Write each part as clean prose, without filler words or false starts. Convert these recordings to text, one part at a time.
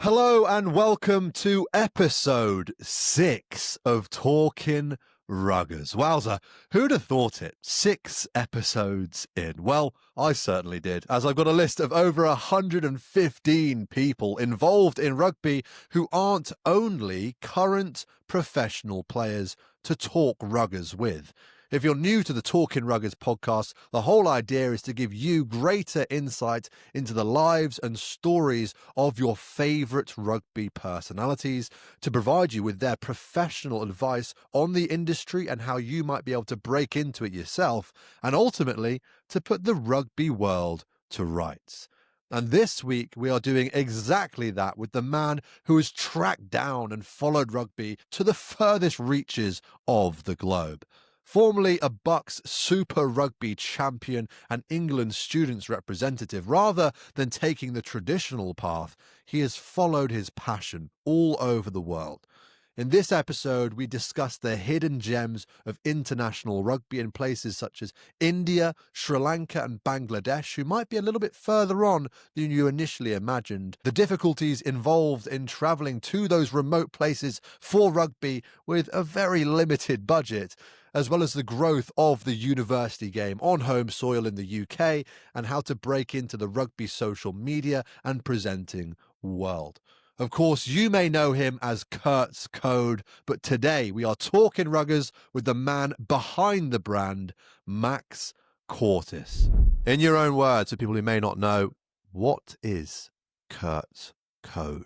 Hello and welcome to episode 6 of Talking Ruggers. Wowza, who'd have thought it? 6 episodes in. Well, I certainly did, as I've got a list of over 115 people involved in rugby who aren't only current professional players to talk ruggers with. If you're new to the Talking Ruggers podcast, the whole idea is to give you greater insight into the lives and stories of your favourite rugby personalities, to provide you with their professional advice on the industry and how you might be able to break into it yourself, and ultimately to put the rugby world to rights. And this week, we are doing exactly that with the man who has tracked down and followed rugby to the furthest reaches of the globe. Formerly a Bucks Super Rugby champion and England students representative, rather than taking the traditional path, he has followed his passion all over the world. In this episode, we discuss the hidden gems of international rugby in places such as India, Sri Lanka and Bangladesh, who might be a little bit further on than you initially imagined, the difficulties involved in travelling to those remote places for rugby with a very limited budget, as well as the growth of the university game on home soil in the UK and how to break into the rugby social media and presenting world. Of course, you may know him as CurtsCode, but today we are talking ruggers with the man behind the brand, Max Courtis. In your own words, for people who may not know, what is CurtsCode?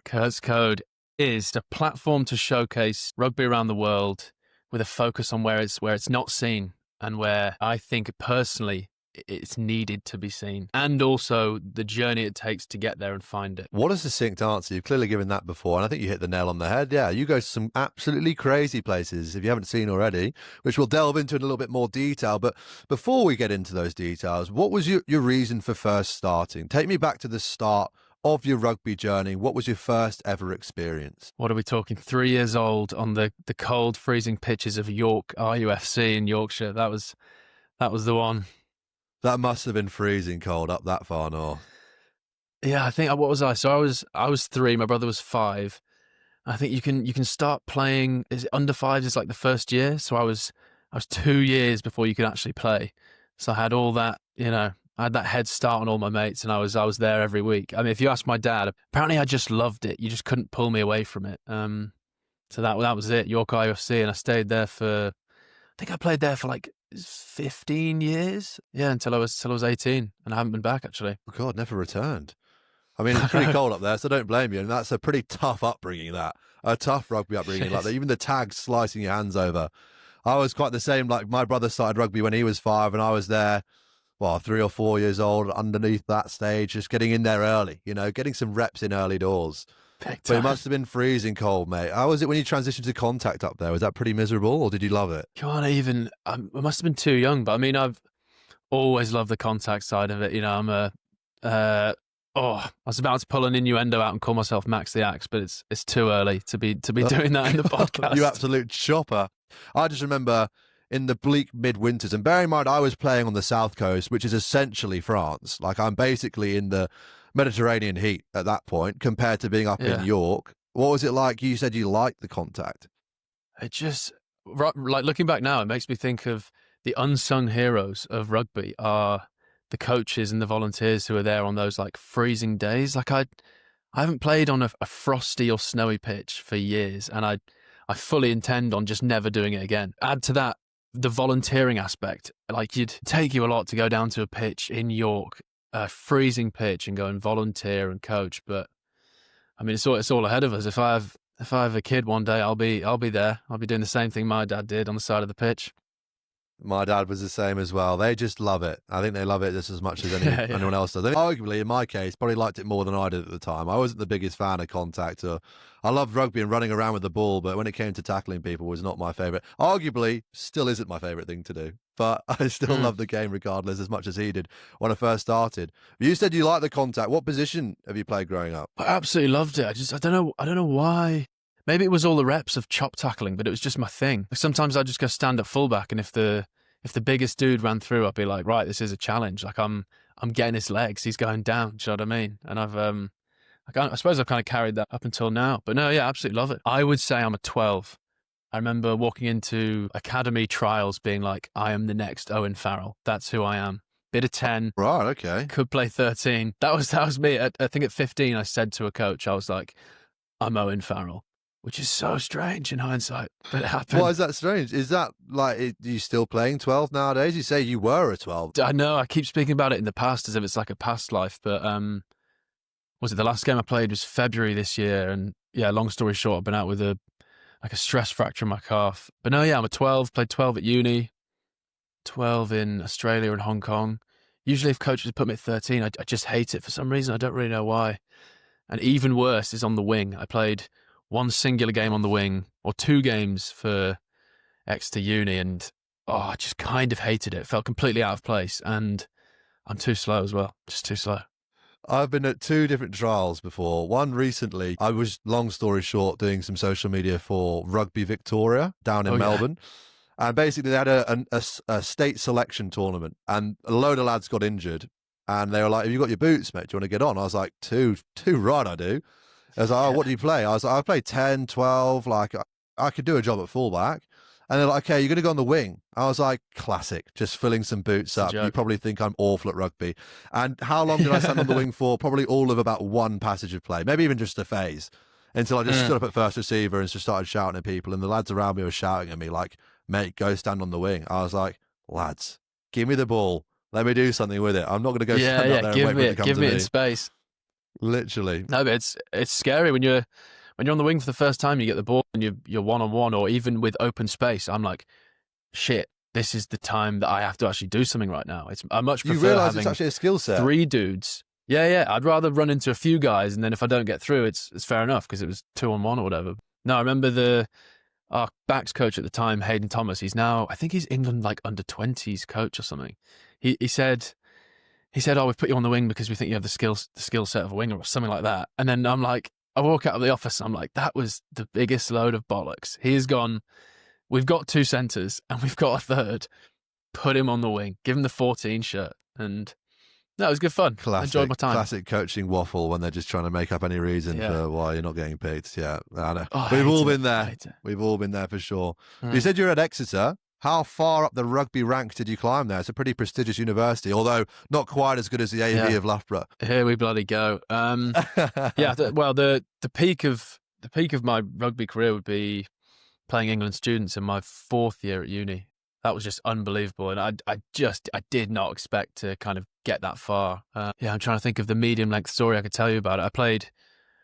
CurtsCode is a platform to showcase rugby around the world with a focus on where it's not seen and where I think personally it's needed to be seen, and also the journey it takes to get there and find it. What a succinct answer. You've clearly given that before, and I think you hit the nail on the head. Yeah, you go to some absolutely crazy places if you haven't seen already, which we'll delve into in a little bit more detail. But before we get into those details, what was your reason for first starting? Take me back to the start of your rugby journey. What was your first ever experience? What are we talking? 3 years old on the cold, freezing pitches of York RUFC in Yorkshire. That was the one. That must have been freezing cold up that far north. Yeah, I think, what was I? So I was 3, my brother was 5. I think you can start playing, is it under 5s is like the first year. So I was 2 years before you could actually play. So I had all that, I had that head start on all my mates, and I was there every week. I mean, if you ask my dad, apparently I just loved it. You just couldn't pull me away from it. So that was it, York IFC, and I stayed there I think I played there for like 15 years. Yeah, until I was 18, and I haven't been back actually. Oh God, never returned. I mean, it's pretty cold up there, so don't blame you. And that's a pretty tough upbringing, a tough rugby upbringing like that. Even the tags slicing your hands over. I was quite the same. Like, my brother started rugby when he was 5, and I was there, 3 or 4 years old, underneath that stage, just getting in there early, getting some reps in early doors. But it must have been freezing cold, mate. How was it when you transitioned to contact up there? Was that pretty miserable, or did you love it? Can't even. I must have been too young, but I mean, I've always loved the contact side of it. I'm I was about to pull an innuendo out and call myself Max the Axe, but it's too early to be doing that in the podcast. You absolute chopper. I just remember in the bleak midwinters, and bear in mind I was playing on the south coast, which is essentially France. Like, I'm basically in the Mediterranean heat at that point compared to being up in York. What was it like? You said you liked the contact. It just, like, looking back now, it makes me think of the unsung heroes of rugby are the coaches and the volunteers who are there on those like freezing days. Like, I haven't played on a frosty or snowy pitch for years, and I fully intend on just never doing it again. Add to that the volunteering aspect. Like, it'd take you a lot to go down to a pitch in York, a freezing pitch, and go and volunteer and coach. But I mean, it's all ahead of us. If I have a kid one day, I'll be there. I'll be doing the same thing my dad did on the side of the pitch. My dad was the same as well. They just love it. I think they love it just as much as anyone else does. Arguably, in my case, probably liked it more than I did at the time. I wasn't the biggest fan of contact. I loved rugby and running around with the ball, but when it came to tackling people, it was not my favourite. Arguably, still isn't my favourite thing to do. But I still love the game regardless, as much as he did when I first started. You said you like the contact. What position have you played growing up? I absolutely loved it. I don't know why. Maybe it was all the reps of chop tackling, but it was just my thing. Sometimes I'd just go stand at fullback, and if the biggest dude ran through, I'd be like, right, this is a challenge. Like, I'm getting his legs. He's going down. Do you know what I mean? And I suppose I've kind of carried that up until now. But no, yeah, absolutely love it. I would say I'm a 12. I remember walking into academy trials being like, I am the next Owen Farrell. That's who I am. Bit of 10. Right, okay. Could play 13. That was me. I think at 15, I said to a coach, I was like, I'm Owen Farrell, which is so strange in hindsight, but it happened. Why is that strange? Is that like, are you still playing 12 nowadays? You say you were a 12. I know, I keep speaking about it in the past as if it's like a past life, but was it the last game I played was February this year? And yeah, long story short, I've been out with a stress fracture in my calf. But no, yeah, I'm a 12, played 12 at uni, 12 in Australia and Hong Kong. Usually if coaches put me at 13, I just hate it for some reason. I don't really know why. And even worse is on the wing. I played one singular game on the wing, or 2 games for Exeter Uni, and I just kind of hated it. Felt completely out of place, and I'm too slow as well. Just too slow. I've been at 2 different trials before. One recently, I was, long story short, doing some social media for Rugby Victoria down in Melbourne. And basically they had a state selection tournament, and a load of lads got injured. And they were like, have you got your boots, mate? Do you want to get on? I was like, too right, I do. I was like, oh, what do you play? I was like, I play 10, 12, like I could do a job at fullback. And they're like, okay, you're going to go on the wing. I was like, classic, just filling some boots up. You probably think I'm awful at rugby. And how long did I stand on the wing for? Probably all of about 1 passage of play, maybe even just a phase, until I just stood up at first receiver and just started shouting at people. And the lads around me were shouting at me like, mate, go stand on the wing. I was like, lads, give me the ball. Let me do something with it. I'm not going to go stand up there and wait for it to come to me. Give me it in space. Literally. No, but it's scary when you're on the wing for the first time. You get the ball and you're one-on-one, or even with open space. I'm like, shit, this is the time that I have to actually do something right now. I much prefer you realise having it's actually a skill set. 3 dudes. Yeah. I'd rather run into a few guys, and then if I don't get through, it's fair enough because it was 2-on-1 or whatever. No, I remember our backs coach at the time, Hayden Thomas. He's now, I think he's England like under 20s coach or something. He said, oh, we've put you on the wing because we think you have the skill set of a winger or something like that. And then I'm like, I walk out of the office, I'm like, that was the biggest load of bollocks. He has gone, we've got 2 centres and we've got a third. Put him on the wing. Give him the 14 shirt. And that was good fun. I enjoyed my time. Classic coaching waffle when they're just trying to make up any reason for why you're not getting picked. Yeah, I know. We've all been there. We've all been there for sure. You said you're at Exeter. How far up the rugby ranks did you climb there? It's a pretty prestigious university, although not quite as good as the AV of Loughborough. Here we bloody go. The peak of my rugby career would be playing England students in my 4th year at uni. That was just unbelievable, and I did not expect to kind of get that far. I'm trying to think of the medium length story I could tell you about it. I played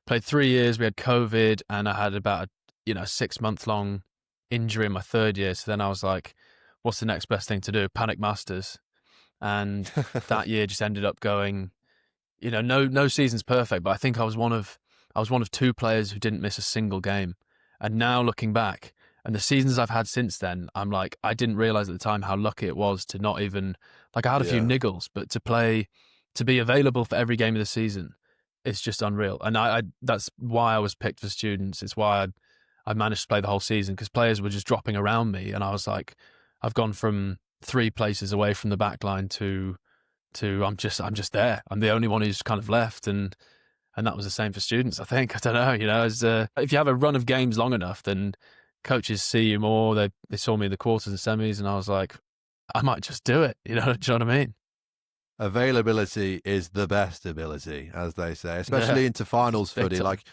3 years. We had COVID, and I had about a 6-month long injury in my 3rd year. So then I was like, what's the next best thing to do? Panic Masters. And that year just ended up going, no season's perfect, but I think I was one of 2 players who didn't miss a single game. And now looking back, and the seasons I've had since then, I'm like, I didn't realize at the time how lucky it was to not even, like, I had a few niggles, but to be available for every game of the season, it's just unreal. And that's why I was picked for students. It's why I managed to play the whole season, because players were just dropping around me, and I was like, I've gone from 3 places away from the back line to I'm just there. I'm the only one who's kind of left, and that was the same for students. I think, I don't know, if you have a run of games long enough, then coaches see you more. They saw me in the quarters and semis, and I was like, I might just do it. Do you know what I mean? Availability is the best ability, as they say, especially into finals footy. Like,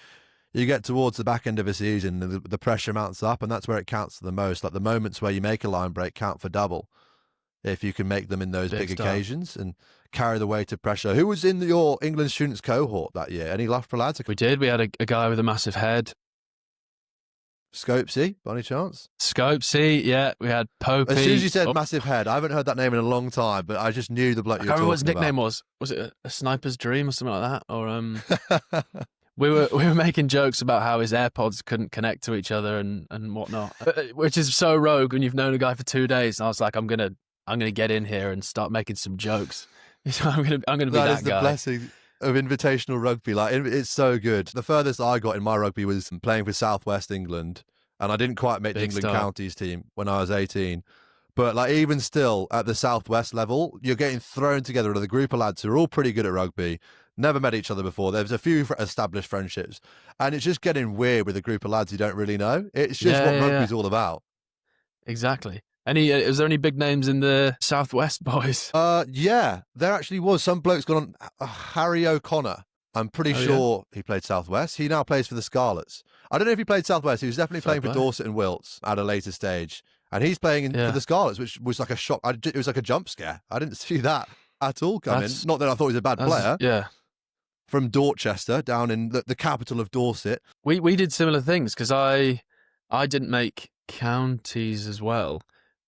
you get towards the back end of a season, the pressure mounts up, and that's where it counts the most. Like, the moments where you make a line break count for double, if you can make them in those big occasions and carry the weight of pressure. Who was in your England students cohort that year? Any Loughborough lads? We did. We had a guy with a massive head. Scopesy, by any chance? Scopesy, yeah. We had Popey. As soon as you said massive head, I haven't heard that name in a long time, but I just knew the bloke you were talking about. I can't remember what his nickname was. Was it a sniper's dream or something like that? Or we were making jokes about how his AirPods couldn't connect to each other and whatnot, which is so rogue when you've known a guy for 2 days. And I was like, I'm gonna get in here and start making some jokes. I'm gonna be that guy. That is the blessing of invitational rugby. Like, it's so good. The furthest I got in my rugby was playing for Southwest England, and I didn't quite make the England counties team when I was 18. But like, even still at the Southwest level, you're getting thrown together with a group of lads who are all pretty good at rugby. never met each other before. There's a few established friendships, and it's just getting weird with a group of lads you don't really know. It's just what rugby's all about. Exactly. Was there any big names in the Southwest boys? Yeah, there actually was. Some bloke's gone on. Harry O'Connor. I'm pretty sure he played Southwest. He now plays for the Scarlets. I don't know if he played Southwest. He was definitely playing for Dorset and Wilts at a later stage. And he's playing for the Scarlets, which was like a shock. It was like a jump scare. I didn't see that at all coming. Not that I thought he was a bad player. Yeah. From Dorchester, down in the capital of Dorset. We did similar things because I didn't make counties as well.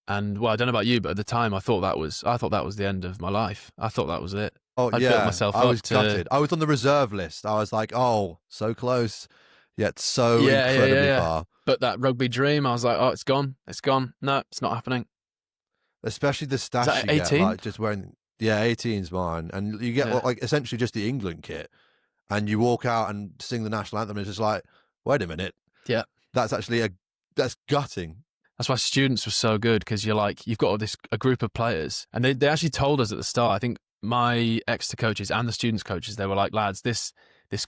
And well, I don't know about you, but at the time I thought that was the end of my life. I thought that was it. Oh, I built myself I was gutted. I was on the reserve list. I was like, oh, so close, yet so incredibly far. But that rugby dream, I was like, oh, it's gone. It's gone. No, it's not happening. Especially the stash you 18? get, like just wearing, 18's mine. And you get like essentially just the England kit. And you walk out and sing the national anthem, and it's just like, wait a minute. Yeah. That's actually that's gutting. That's why students were so good, because you've got a group of players, and they actually told us at the start. I think my Exeter coaches and the students coaches, they were like, lads, this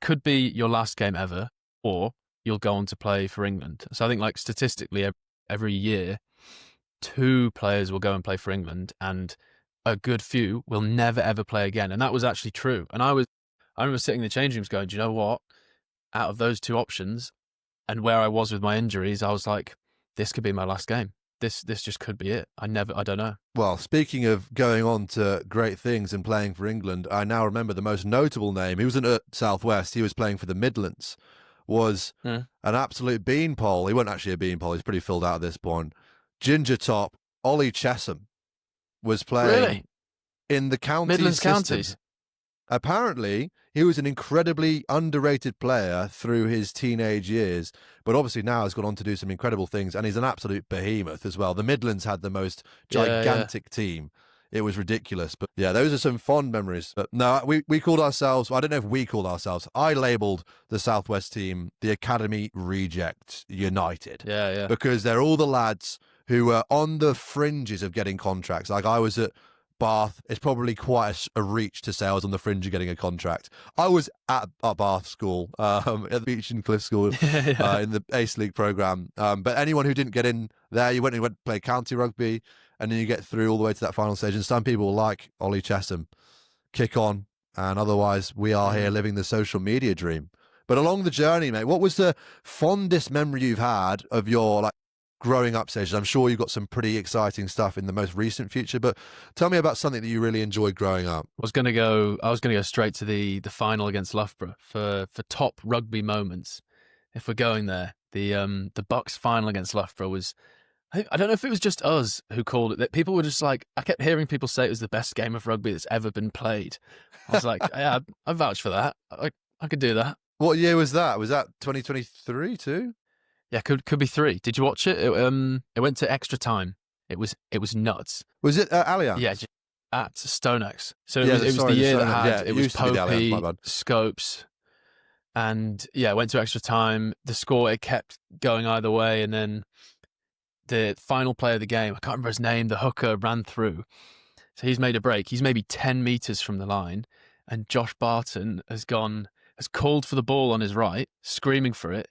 could be your last game ever, or you'll go on to play for England. So I think like statistically every year, 2 players will go and play for England, and a good few will never ever play again. And that was actually true. And I remember sitting in the changing rooms going, do you know what? Out of those 2 options, and where I was with my injuries, I was like, this could be my last game. This just could be it. I don't know. Well, speaking of going on to great things and playing for England, I now remember the most notable name. He wasn't at Southwest. He was playing for the Midlands. Was an absolute beanpole. He wasn't actually a beanpole. He's pretty filled out at this point. Ginger top Ollie Chesham was playing in the counties Midlands system. counties. Apparently, he was an incredibly underrated player through his teenage years, but obviously now has gone on to do some incredible things, and he's an absolute behemoth as well. The Midlands had the most gigantic team. It was ridiculous. But yeah, those are some fond memories. But no, we called ourselves, I don't know if we called ourselves, I labelled the Southwest team the Academy Reject United. Yeah. Because they're all the lads who were on the fringes of getting contracts. Like I was at Bath. It's probably quite a reach to say I was on the fringe of getting a contract. I was at our Bath school, at the Beach and Cliff School, in the Ace League programme. But anyone who didn't get in there, you went to play county rugby, and then you get through all the way to that final stage. And some people like Ollie Chesham kick on, and otherwise we are here living the social media dream. But along the journey, mate, what was the fondest memory you've had of your growing up stages? I'm sure you've got some pretty exciting stuff in the most recent future, but tell me about something that you really enjoyed growing up. I was going to go straight to the final against Loughborough for top rugby moments. If we're going there, the Bucks final against Loughborough was, I don't know if it was just us who called it, that people were just like, I kept hearing people say it was the best game of rugby that's ever been played. I was like, yeah, I vouch for that. I could do that. What year was that? Was that 2023 too? Yeah, could be 3. Did you watch it? It went to extra time. It was nuts. Was it Allianz? Yeah, at Stonex. So it was the year that had it was Popey, Scopes, and it went to extra time. The score, it kept going either way, and then the final play of the game, I can't remember his name, the hooker ran through. So he's made a break. He's maybe 10 metres from the line, and Josh Barton has called for the ball on his right, screaming for it.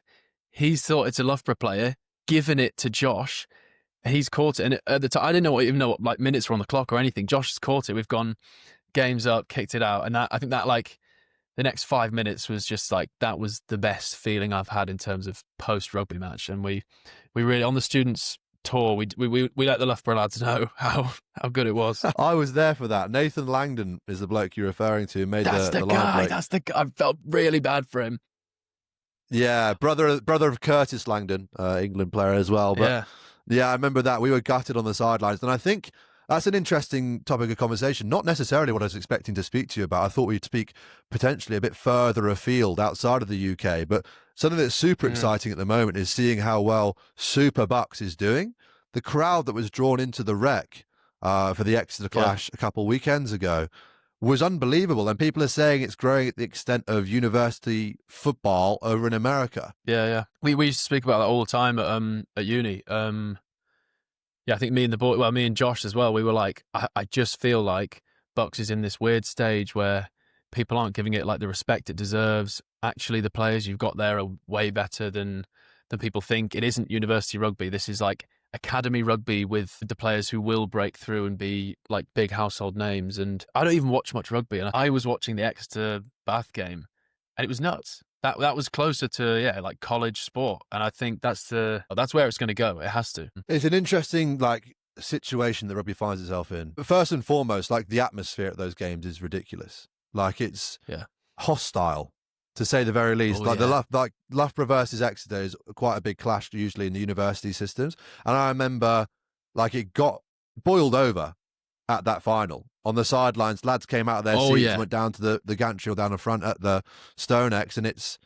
He's thought it's a Loughborough player, given it to Josh. He's caught it. And at the time, I didn't even know what minutes were on the clock or anything. Josh has caught it. We've gone games up, kicked it out. And I think that the next 5 minutes was just that was the best feeling I've had in terms of post-rugby match. And we really, on the students' tour, we let the Loughborough lads know how good it was. I was there for that. Nathan Langdon is the bloke you're referring to. That's the guy. I felt really bad for him. Yeah, brother of Curtis Langdon, England player as well. But yeah, I remember that. We were gutted on the sidelines. And I think that's an interesting topic of conversation. Not necessarily what I was expecting to speak to you about. I thought we'd speak potentially a bit further afield outside of the UK. But something that's super exciting at the moment is seeing how well Super Bucks is doing. The crowd that was drawn into the Rec for the Exeter clash a couple weekends ago was unbelievable, and people are saying it's growing at the extent of university football over in America. Yeah. We used to speak about that all the time at uni. I think me and Josh as well, we were like, I just feel like Bucks is in this weird stage where people aren't giving it like the respect it deserves. Actually, the players you've got there are way better than people think. It isn't university rugby. This is like academy rugby with the players who will break through and be like big household names. And I don't even watch much rugby. And I was watching the Exeter Bath game, and it was nuts. That was closer to like college sport, and I think that's where it's going to go. It has to. It's an interesting like situation that rugby finds itself in. But first and foremost, like the atmosphere at those games is ridiculous. Like it's hostile, to say the very least. The Loughborough versus Exeter is quite a big clash usually in the university systems, and I remember like it got boiled over at that final. On the sidelines, lads came out of their seats and went down to the gantry or down the front at the Stonex, and it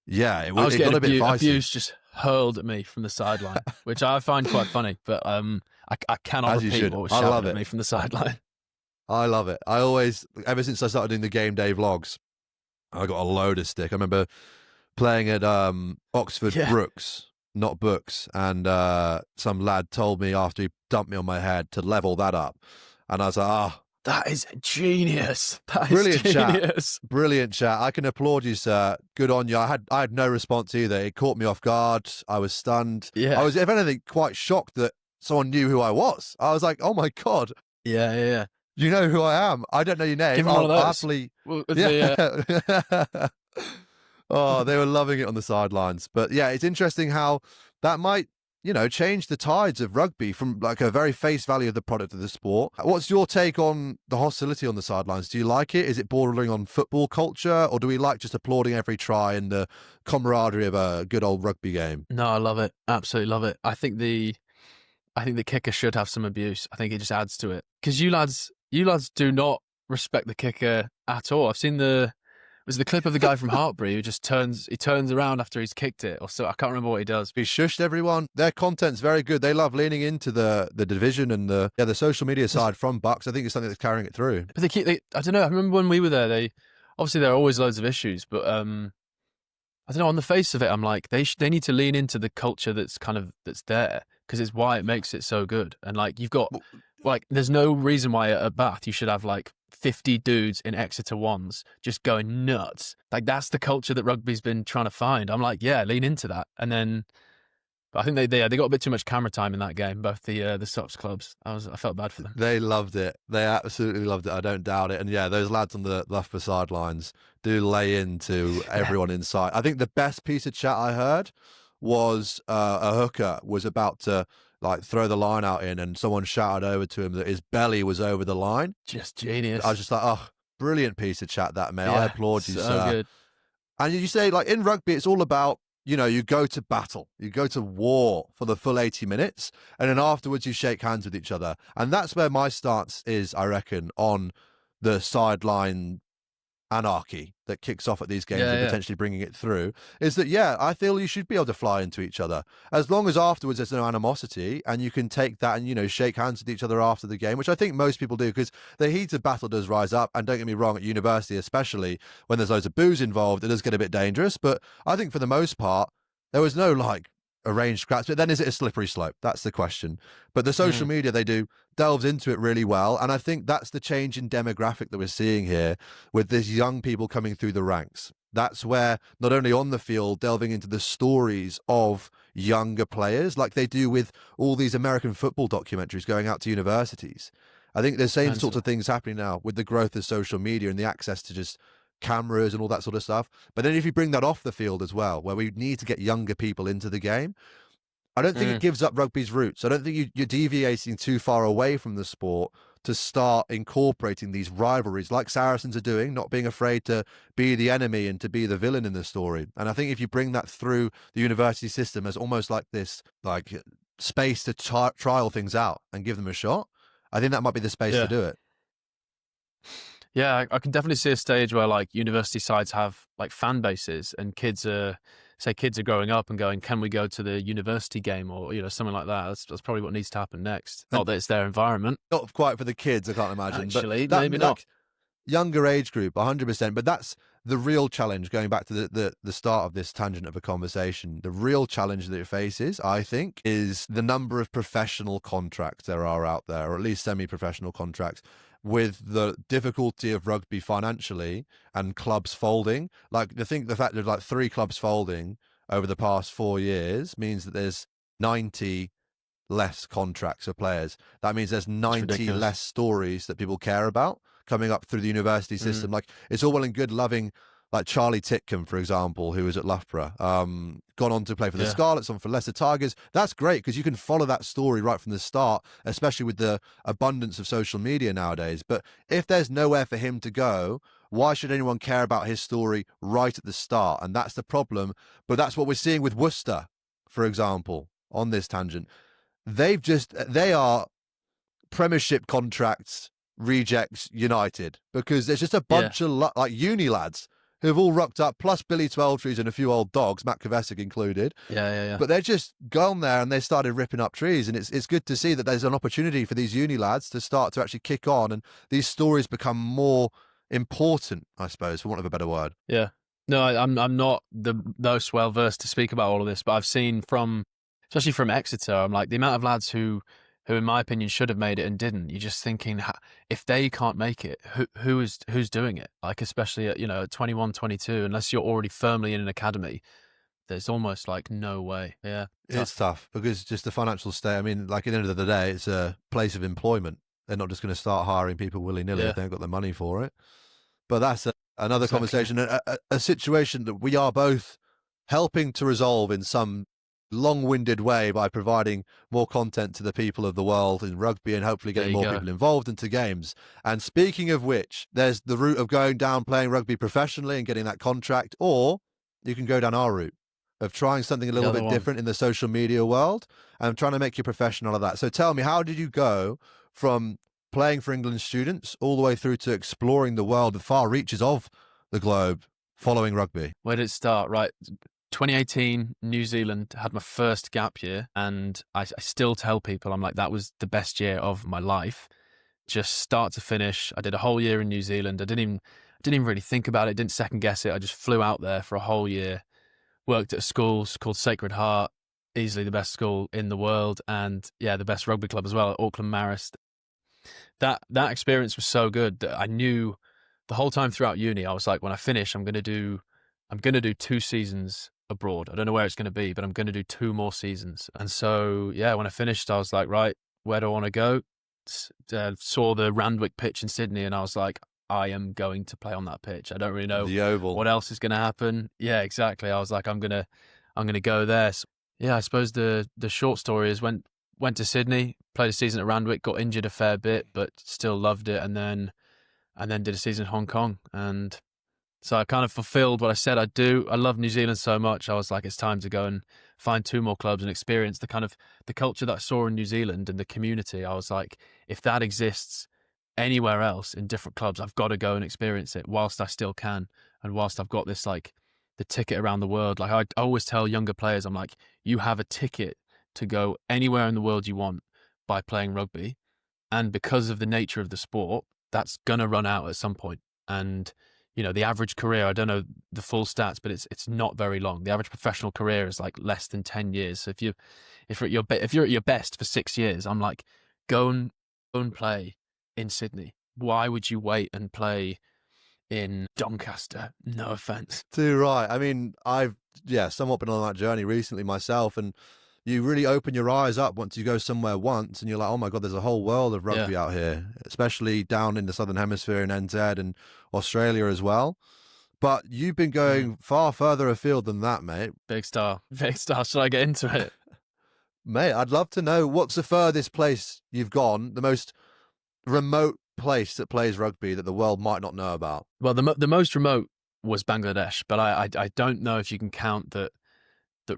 got a bit feisty. Abuse just hurled at me from the sideline, which I find quite funny, but I cannot repeat what was shouted at me from the sideline. I love it. I always, ever since I started doing the game day vlogs, I got a load of stick. I remember playing at Oxford Brooks, not Books, and some lad told me after he dumped me on my head to level that up. And I was like, that is genius. That brilliant is genius. Chat. Brilliant chat. I can applaud you, sir. Good on you. I had no response either. It caught me off guard. I was stunned. Yeah. I was, if anything, quite shocked that someone knew who I was. I was like, oh my God. Yeah. You know who I am. I don't know your name. Give me one of those. Oh, they were loving it on the sidelines. But yeah, it's interesting how that might, change the tides of rugby from like a very face value of the product of the sport. What's your take on the hostility on the sidelines? Do you like it? Is it bordering on football culture, or do we like just applauding every try and the camaraderie of a good old rugby game? No, I love it. Absolutely love it. I think the kicker should have some abuse. I think it just adds to it. Because you lads do not respect the kicker at all. I've seen the clip of the guy from Hartbury who just turns around after he's kicked it, or so. I can't remember what he does. He shushed everyone. Their content's very good. They love leaning into the division and the social media side from Bucks. I think it's something that's carrying it through. But I don't know. I remember when we were there. Obviously there are always loads of issues, but I don't know. On the face of it, I'm like they need to lean into the culture that's there, because it's why it makes it so good. And like you've got there's no reason why at Bath you should have like 50 dudes in Exeter ones just going nuts. Like that's the culture that rugby's been trying to find. I'm like, yeah, lean into that. And then, but I think they got a bit too much camera time in that game. Both the Sops clubs. I felt bad for them. They loved it. They absolutely loved it. I don't doubt it. And yeah, those lads on the Loughborough sidelines do lay into everyone inside. I think the best piece of chat I heard was a hooker was about to like throw the line out in, and someone shouted over to him that his belly was over the line. Just genius. I was just like, oh, brilliant piece of chat that, mate. I applaud you, sir. Good. And you say, like, in rugby, it's all about, you go to battle, you go to war for the full 80 minutes, and then afterwards you shake hands with each other. And that's where my stance is, I reckon, on the sideline anarchy that kicks off at these games and potentially bringing it through, is that, I feel you should be able to fly into each other as long as afterwards there's no animosity and you can take that and, shake hands with each other after the game, which I think most people do, because the heat of battle does rise up. And don't get me wrong, at university, especially when there's loads of booze involved, it does get a bit dangerous. But I think for the most part, there was no like arranged scraps. But then is it a slippery slope? That's the question. But the social media they do delves into it really well. And I think that's the change in demographic that we're seeing here with this young people coming through the ranks. That's where not only on the field, delving into the stories of younger players like they do with all these American football documentaries going out to universities. I think the same sorts of things happening now with the growth of social media and the access to just cameras and all that sort of stuff. But then if you bring that off the field as well, where we need to get younger people into the game, I don't think it gives up rugby's roots. I don't think you're deviating too far away from the sport to start incorporating these rivalries like Saracens are doing, not being afraid to be the enemy and to be the villain in the story. And I think if you bring that through the university system as almost like this like space to trial things out and give them a shot, I think that might be the space to do it. Yeah, I can definitely see a stage where like university sides have like fan bases and kids are growing up and going, can we go to the university game or, something like that. That's probably what needs to happen next. Not that it's their environment. Not quite for the kids, I can't imagine. Actually, but maybe not. Younger age group, 100%. But that's the real challenge, going back to the start of this tangent of a conversation. The real challenge that it faces, I think, is the number of professional contracts there are out there, or at least semi-professional contracts, with the difficulty of rugby financially and clubs folding. Like, I think the fact that like 3 clubs folding over the past 4 years means that there's 90 less contracts for players. That means there's 90 less stories that people care about coming up through the university system. Like, it's all well and good loving like Charlie Titcombe, for example, who was at Loughborough, gone on to play for the Scarlets, on for Leicester Tigers. That's great because you can follow that story right from the start, especially with the abundance of social media nowadays. But if there's nowhere for him to go, why should anyone care about his story right at the start? And that's the problem. But that's what we're seeing with Worcester, for example, on this tangent. They are Premiership contracts rejects United, because there's just a bunch of like uni lads who've all rocked up, plus Billy Twelvetrees and a few old dogs, Matt Kovacic included. Yeah. But they're just gone there and they started ripping up trees. And it's good to see that there's an opportunity for these uni lads to start to actually kick on, and these stories become more important, I suppose, for want of a better word. Yeah. No, I'm not the most well versed to speak about all of this, but I've seen especially from Exeter, I'm like, the amount of lads who in my opinion should have made it and didn't. You're just thinking, if they can't make it, who's doing it? Like, especially at 21, 22, unless you're already firmly in an academy, there's almost like no way. Yeah, it's tough because just the financial state. I mean, like, at the end of the day, it's a place of employment. They're not just going to start hiring people willy-nilly if they haven't got the money for it. But that's another conversation, a situation that we are both helping to resolve in some long-winded way by providing more content to the people of the world in rugby, and hopefully getting more people involved into games. And speaking of which, there's the route of going down playing rugby professionally and getting that contract, or you can go down our route of trying something a little bit different in the social media world and trying to make you professional of that. So tell me, how did you go from playing for England students all the way through to exploring the world, the far reaches of the globe, following rugby? Where did it start? Right. 2018, New Zealand, had my first gap year, and I still tell people, I'm like, that was the best year of my life, just start to finish. I did a whole year in New Zealand. I didn't even really think about it, didn't second guess it. I just flew out there for a whole year, worked at a school called Sacred Heart, easily the best school in the world, and the best rugby club as well, at Auckland Marist. That experience was so good that I knew the whole time throughout uni, I was like, when I finish, I'm going to do 2 seasons abroad. I don't know where it's going to be, but I'm going to do 2 more seasons. And so, when I finished, I was like, right, where do I want to go? Saw the Randwick pitch in Sydney, and I was like, I am going to play on that pitch. I don't really know the Oval. What else is going to happen. Yeah, exactly. I was like, I'm going to go there. So, I suppose the short story is went to Sydney, played a season at Randwick, got injured a fair bit, but still loved it, and then did a season in Hong Kong. And so I kind of fulfilled what I said I'd do. I love New Zealand so much. I was like, it's time to go and find 2 more clubs and experience the culture that I saw in New Zealand and the community. I was like, if that exists anywhere else in different clubs, I've got to go and experience it whilst I still can. And whilst I've got this, like, the ticket around the world. Like, I always tell younger players, I'm like, you have a ticket to go anywhere in the world you want by playing rugby. And because of the nature of the sport, that's going to run out at some point. And the average career, I don't know the full stats, but it's not very long. The average professional career is like less than 10 years. So if you're at your best for 6 years, I'm like, go and play in Sydney. Why would you wait and play in Doncaster? No offense. Too right. I mean, I've somewhat been on that journey recently myself, and you really open your eyes up once you go somewhere once, and you're like, oh my God, there's a whole world of rugby out here, especially down in the Southern Hemisphere in NZ and Australia as well. But you've been going far further afield than that, mate. Big star. Should I get into it? Mate, I'd love to know, what's the furthest place you've gone, the most remote place that plays rugby that the world might not know about? Well, the most remote was Bangladesh, but I don't know if you can count that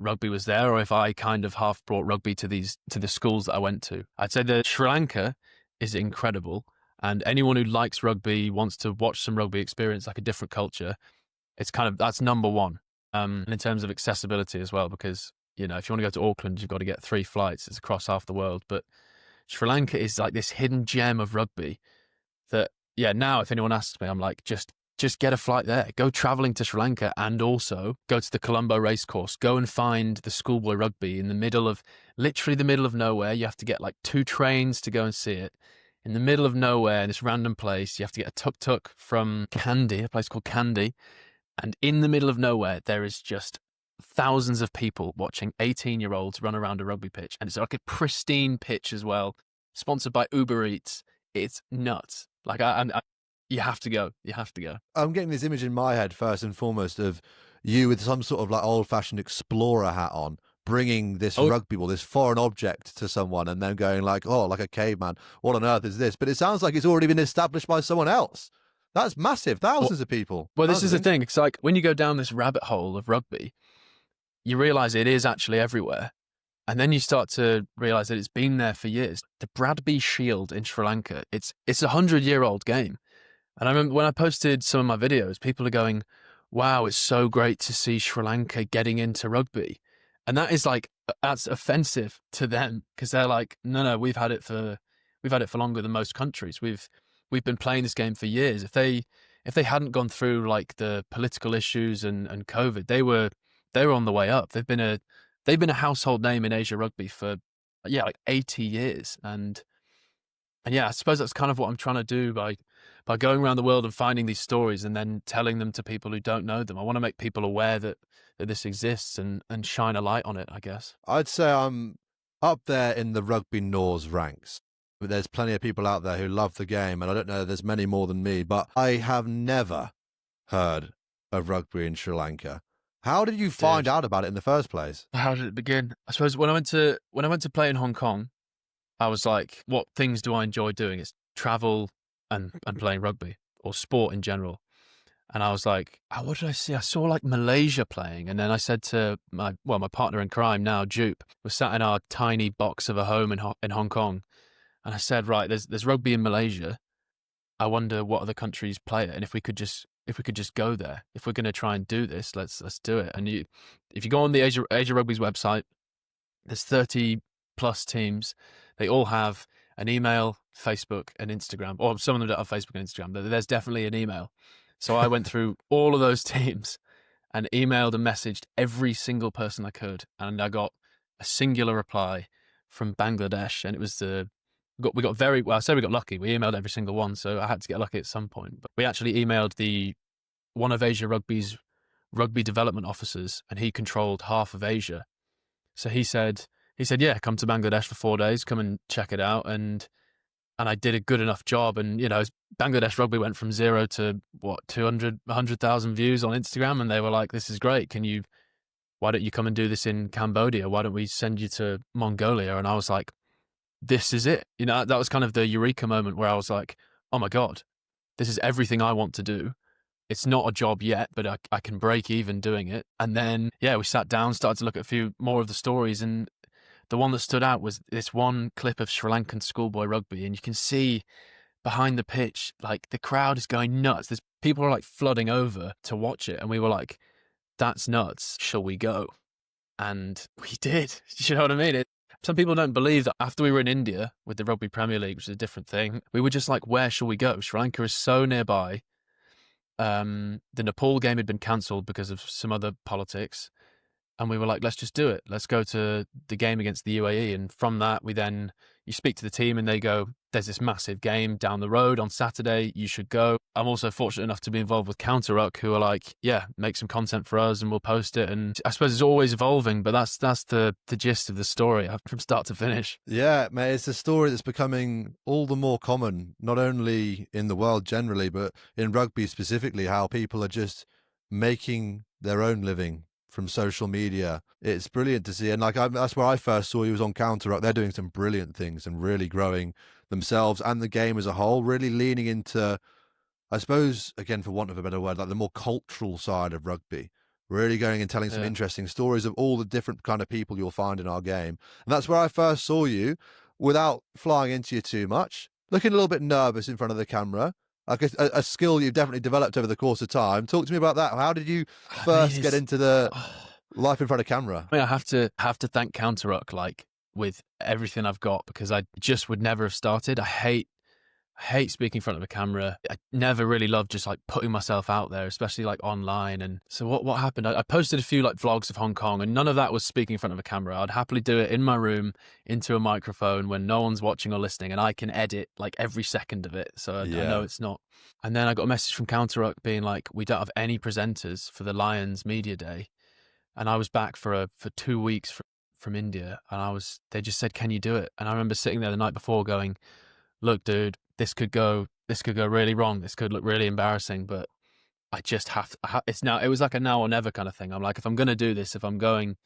rugby was there, or if I kind of half brought rugby to the schools that I went to. I'd say that Sri Lanka is incredible, and anyone who likes rugby, wants to watch some rugby, experience like a different culture, that's number one. And in terms of accessibility as well, because if you want to go to Auckland, you've got to get 3 flights. It's across half the world. But Sri Lanka is like this hidden gem of rugby that, now if anyone asks me, I'm like, just get a flight there. Go traveling to Sri Lanka, and also go to the Colombo racecourse. Go and find the schoolboy rugby in literally the middle of nowhere. You have to get like 2 trains to go and see it. in the middle of nowhere in this random place. You have to get a tuk-tuk from Kandy, a place called Kandy. And in the middle of nowhere, there is just thousands of people watching 18-year-olds run around a rugby pitch. And it's like a pristine pitch as well, sponsored by Uber Eats. It's nuts. Like, you have to go. You have to go. I'm getting this image in my head, first and foremost, of you with some sort of like old-fashioned explorer hat on, bringing this rugby ball, this foreign object to someone, and then going like, oh, like a caveman, what on earth is this? But it sounds like it's already been established by someone else. That's massive. Thousands of people. Well, this is the thing. It's like when you go down this rabbit hole of rugby, you realize it is actually everywhere. And then you start to realize that it's been there for years. The Bradby Shield in Sri Lanka, it's a 100-year-old game. And I remember when I posted some of my videos, people are going, wow, it's so great to see Sri Lanka getting into rugby. And that is like, that's offensive to them, because they're like, no, we've had it for longer than most countries. We've been playing this game for years. If they hadn't gone through like the political issues and COVID, they were on the way up. They've been a household name in Asia rugby for like 80 years. And yeah, I suppose that's kind of what I'm trying to do by going around the world and finding these stories and then telling them to people who don't know them. I want to make people aware that this exists and shine a light on it, I guess. I'd say I'm up there in the rugby Norse ranks. But there's plenty of people out there who love the game, and I don't know, there's many more than me, but I have never heard of rugby in Sri Lanka. How did you find out about it in the first place? How did it begin? I suppose when I went to play in Hong Kong, I was like, what things do I enjoy doing? It's travel and playing rugby, or sport in general. And I was like, what did I see? I saw like Malaysia playing. And then I said to my partner in crime now, Jupe, we're sat in our tiny box of a home in Hong Kong. And I said, right, there's rugby in Malaysia. I wonder what other countries play it, and if we could just go there. If we're going to try and do this, let's do it. And if you go on the Asia Rugby's website, there's 30 plus teams. They all have an email, Facebook, and Instagram. Or some of them don't have Facebook and Instagram, but there's definitely an email. So I went through all of those teams and emailed and messaged every single person I could, and I got a singular reply from Bangladesh, and it was we got very well. I say we got lucky. We emailed every single one, so I had to get lucky at some point. But we actually emailed one of Asia Rugby's rugby development officers, and he controlled half of Asia. So he said, yeah, come to Bangladesh for 4 days, come and check it out. And I did a good enough job. And, Bangladesh rugby went from 0 to 100,000 views on Instagram. And they were like, this is great. Why don't you come and do this in Cambodia? Why don't we send you to Mongolia? And I was like, this is it. That was kind of the eureka moment where I was like, oh my God, this is everything I want to do. It's not a job yet, but I can break even doing it. And then, yeah, we sat down, started to look at a few more of the stories. And the one that stood out was this one clip of Sri Lankan schoolboy rugby. And you can see behind the pitch, like the crowd is going nuts. There's people are like flooding over to watch it. And we were like, that's nuts. Shall we go? And we did. You know what I mean? Some people don't believe that after we were in India with the Rugby Premier League, which is a different thing, we were just like, where shall we go? Sri Lanka is so nearby. The Nepal game had been cancelled because of some other politics. And we were like, let's just do it. Let's go to the game against the UAE. And from that, you speak to the team and they go, there's this massive game down the road on Saturday. You should go. I'm also fortunate enough to be involved with Counter-Ruck, who are like, yeah, make some content for us and we'll post it. And I suppose it's always evolving, but that's the gist of the story from start to finish. Yeah, mate, it's a story that's becoming all the more common, not only in the world generally, but in rugby specifically, how people are just making their own living from social media. It's brilliant to see. And that's where I first saw you, was on Counter-Ruck. They're doing some brilliant things and really growing themselves and the game as a whole, really leaning into, I suppose, again, for want of a better word, like the more cultural side of rugby, really going and telling some interesting stories of all the different kind of people you'll find in our game. And that's where I first saw you, without flying into you too much, looking a little bit nervous in front of the camera. Like a skill you've definitely developed over the course of time. Talk to me about that. How did you first get into the life in front of camera? I mean, I have to thank Counter-Ruck, like, with everything I've got, because I just would never have started. I hate I hate speaking in front of a camera. I never really loved just like putting myself out there, especially like online. And so what happened? I posted a few like vlogs of Hong Kong, and none of that was speaking in front of a camera. I'd happily do it in my room into a microphone when no one's watching or listening, and I can edit like every second of it. So I know Yeah. it's not. And then I got a message from Counter being like, we don't have any presenters for the Lions Media Day. And I was back for 2 weeks from India, and they just said, can you do it? And I remember sitting there the night before going, look, dude, this could go really wrong. This could look really embarrassing, but I just have to, it was like a now or never kind of thing. I'm like, if I'm going to do this, if I'm going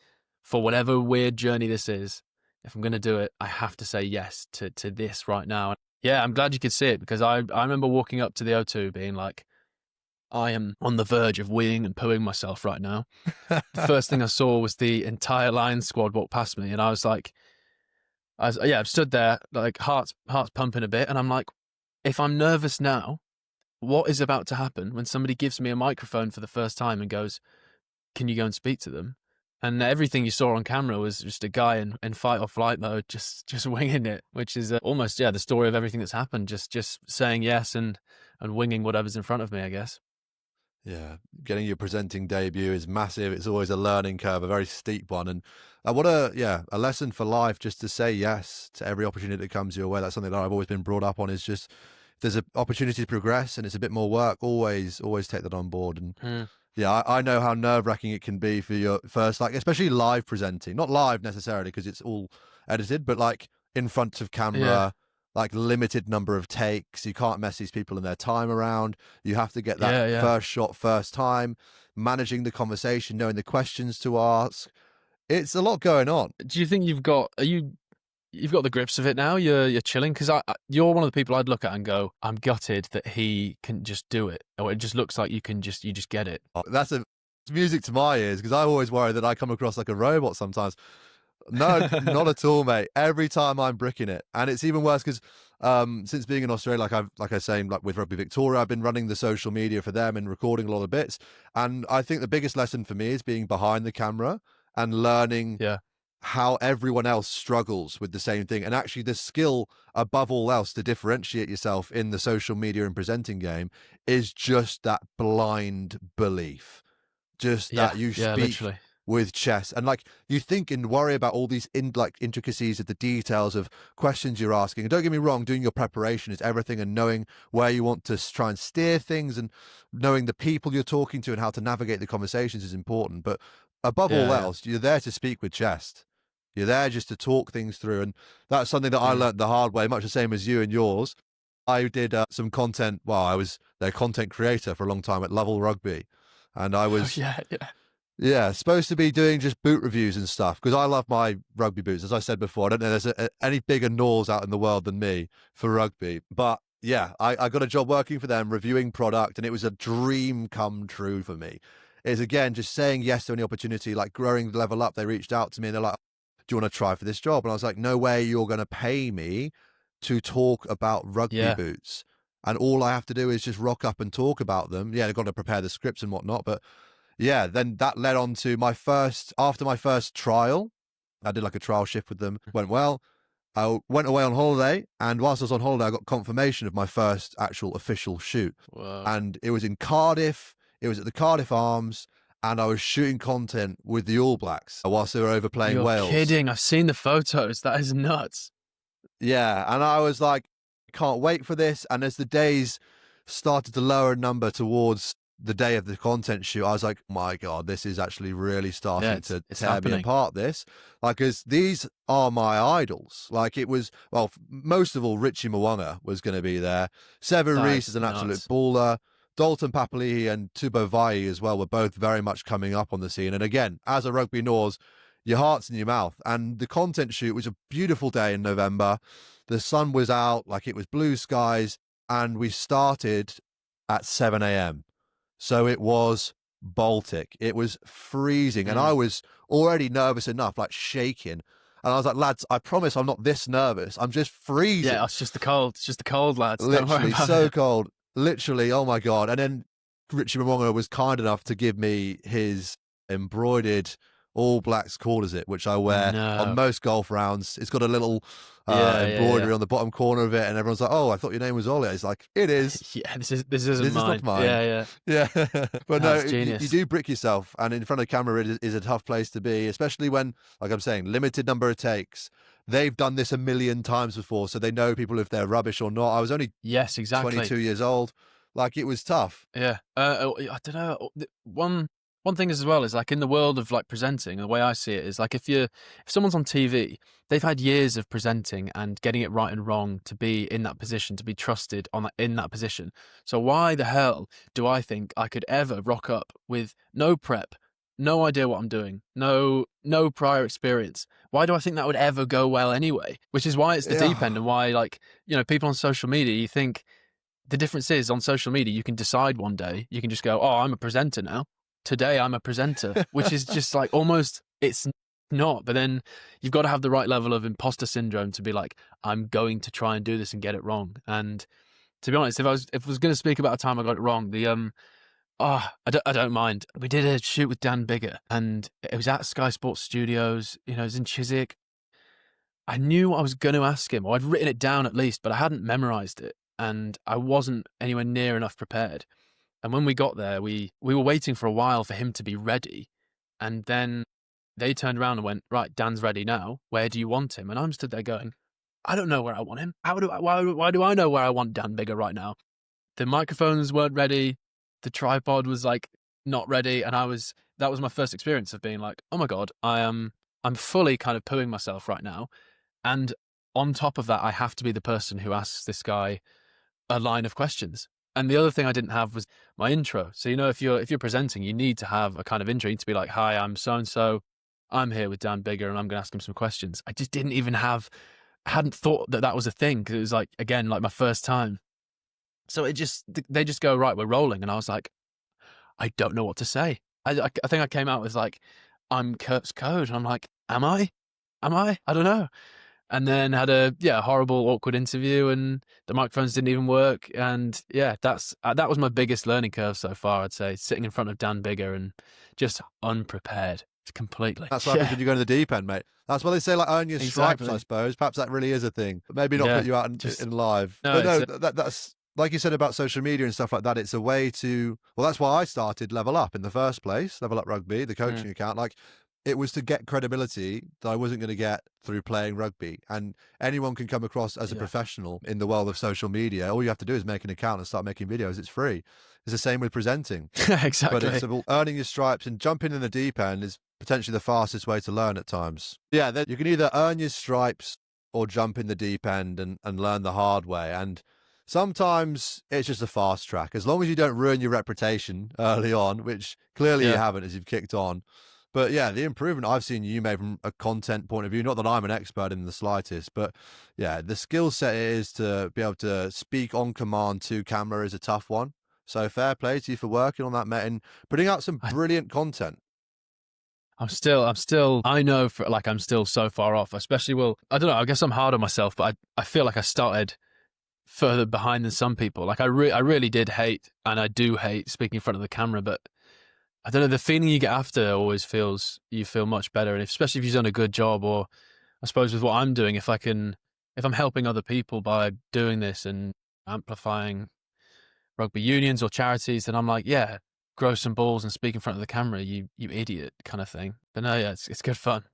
for whatever weird journey this is, if I'm going to do it, I have to say yes to this right now. Yeah, I'm glad you could see it, because I remember walking up to the O2 being like, I am on the verge of weeing and pooing myself right now. The first thing I saw was the entire Lions squad walk past me, and I was like, I've stood there, like heart's pumping a bit, and I'm like, if I'm nervous now, what is about to happen when somebody gives me a microphone for the first time and goes, can you go and speak to them? And everything you saw on camera was just a guy in fight or flight mode, just winging it, which is almost, the story of everything that's happened, just saying yes and winging whatever's in front of me, I guess. Yeah, getting your presenting debut is massive. It's always a learning curve, a very steep one. And what a lesson for life, just to say yes to every opportunity that comes your way. That's something that I've always been brought up on, is just, if there's an opportunity to progress and it's a bit more work, always take that on board. And yeah, I know how nerve-wracking it can be for your first, like, especially live presenting. Not live necessarily because it's all edited, but like in front of camera, Yeah. like limited number of takes. You can't mess these people and their time around. You have to get that Yeah. first shot first time, managing the conversation, knowing the questions to ask. It's a lot going on. Do you think you've got the grips of it now? You're chilling, because you're one of the people I'd look at and go, I'm gutted that he can just do it, or it just looks like you just get it. That's music to my ears, because I always worry that I come across like a robot sometimes. No, not at all, mate. Every time I'm bricking it. And it's even worse because since being in Australia, like I was saying, like with Rugby Victoria, I've been running the social media for them and recording a lot of bits. And I think the biggest lesson for me is being behind the camera and learning Yeah. how everyone else struggles with the same thing. And actually the skill above all else to differentiate yourself in the social media and presenting game is just that blind belief. Just that you Yeah, speak literally. with chess, and like you think and worry about all these intricacies of the details of questions you're asking. And don't get me wrong, doing your preparation is everything, and knowing where you want to try and steer things and knowing the people you're talking to and how to navigate the conversations is important. But above all Yeah. else, you're there to speak with chest. You're there just to talk things through. And that's something that I Mm. learned the hard way, much the same as you and yours. I did some content. Well, I was their content creator for a long time at Level Rugby. And I Oh, was, yeah. yeah, supposed to be doing just boot reviews and stuff, because I love my rugby boots. As I said before, I don't know there's any bigger gnaws out in the world than me for rugby. But yeah, I got a job working for them, reviewing product, and it was a dream come true for me. It's again just saying yes to any opportunity, like growing the level up. They reached out to me and they're like, do you want to try for this job? And I was like, no way you're going to pay me to talk about rugby Yeah. boots. And all I have to do is just rock up and talk about them. Yeah, they've got to prepare the scripts and whatnot, but yeah, then that led on to after my first trial, I did like a trial shift with them, went well. I went away on holiday, and whilst I was on holiday, I got confirmation of my first actual official shoot. Whoa. And it was in Cardiff, it was at the Cardiff Arms, and I was shooting content with the All Blacks whilst they were over playing You're Wales. kidding. I've seen the photos. That is nuts. Yeah, and I was like, can't wait for this. And as the days started to lower in number towards the day of the content shoot, I was like, my God, this is actually really starting to it's tear me happening. apart, this. Like, because these are my idols. Like, it was, well, most of all, Richie Mwanga was going to be there. Seven That Reese is is an absolute nuts. baller. Dalton Papali'i and Tubo Vai as well were both very much coming up on the scene. And again, as a rugby Norse, your heart's in your mouth. And the content shoot was a beautiful day in November. The sun was out, like it was blue skies, and we started at 7 a.m. So it was Baltic. It was freezing, and I was already nervous enough, like shaking. And I was like, lads, I promise I'm not this nervous. I'm just freezing. Yeah, it's just the cold. It's just the cold, lads. Don't worry Literally about so it. cold. Literally, oh my God. And then Richie Momonga was kind enough to give me his embroidered All Blacks colours it, which I wear on No. most golf rounds. It's got a little Yeah. embroidery on the bottom corner of it, and everyone's like, "Oh, I thought your name was Ollie." It's like, it is. Yeah, this isn't This is not mine. mine. Yeah. Yeah, but no, That's you genius. do brick yourself, and in front of camera is a tough place to be, especially when, like I'm saying, limited number of takes. They've done this a million times before, so they know people if they're rubbish or not. I was only Yes, exactly. 22 years old. Like, it was tough. Yeah. I don't know. One thing as well is like in the world of like presenting, the way I see it is like if someone's on TV, they've had years of presenting and getting it right and wrong to be in that position, to be trusted in that position. So why the hell do I think I could ever rock up with no prep, no idea what I'm doing, no prior experience? Why do I think that would ever go well anyway? Which is why it's the deep end, and why, like, people on social media, you think the difference is on social media, you can decide one day, you can just go, oh, I'm a presenter now. Today I'm a presenter, which is just like almost, it's not. But then you've got to have the right level of imposter syndrome to be like, I'm going to try and do this and get it wrong. And to be honest, if I was going to speak about a time I got it wrong, I don't mind. We did a shoot with Dan Bigger, and it was at Sky Sports Studios. It was in Chiswick. I knew I was going to ask him, or I'd written it down at least, but I hadn't memorized it, and I wasn't anywhere near enough prepared. And when we got there, we were waiting for a while for him to be ready, and then they turned around and went, right, Dan's ready now. Where do you want him? And I'm stood there going, I don't know where I want him. Why do I know where I want Dan Bigger right now? The microphones weren't ready. The tripod was like not ready. And that was my first experience of being like, oh my God, I'm fully kind of pooing myself right now. And on top of that, I have to be the person who asks this guy a line of questions. And the other thing I didn't have was my intro. So, if you're presenting, you need to have a kind of intro. You need to be like, hi, I'm so-and-so. I'm here with Dan Bigger, and I'm going to ask him some questions. I just didn't even I hadn't thought that was a thing, because it was like, again, like my first time. So they just go, right, we're rolling. And I was like, I don't know what to say. I think I came out with like, I'm CurtsCode. And I'm like, am I? I don't know. And then had a horrible, awkward interview, and the microphones didn't even work. And yeah, that was my biggest learning curve so far, I'd say, sitting in front of Dan Bigger and just unprepared completely. That's what happens when you go to the deep end, mate. That's why they say, like, earn your stripes, I suppose. Perhaps that really is a thing, but maybe not put you out in live. No, but no, that's like you said about social media and stuff like that. It's a way to, well, that's why I started Level Up in the first place, Level Up Rugby, the coaching account. Like, it was to get credibility that I wasn't going to get through playing rugby. And anyone can come across as a professional in the world of social media. All you have to do is make an account and start making videos. It's free. It's the same with presenting. Exactly. But it's about earning your stripes, and jumping in the deep end is potentially the fastest way to learn at times. Yeah, you can either earn your stripes or jump in the deep end and learn the hard way. And sometimes it's just a fast track, as long as you don't ruin your reputation early on, which clearly you haven't as you've kicked on. But yeah, the improvement I've seen you made from a content point of view, not that I'm an expert in the slightest, but yeah, the skill set it is to be able to speak on command to camera is a tough one. So fair play to you for working on that, mate, and putting out some brilliant content. I'm still, I know I'm still so far off, especially, I don't know, I guess I'm hard on myself, but I feel like I started further behind than some people. Like I really did hate, and I do hate speaking in front of the camera, but I don't know, the feeling you get after always you feel much better. And especially if you've done a good job, or I suppose with what I'm doing, if I'm helping other people by doing this and amplifying rugby unions or charities, then I'm like, yeah, grow some balls and speak in front of the camera, you idiot, kind of thing. But no, yeah, it's good fun.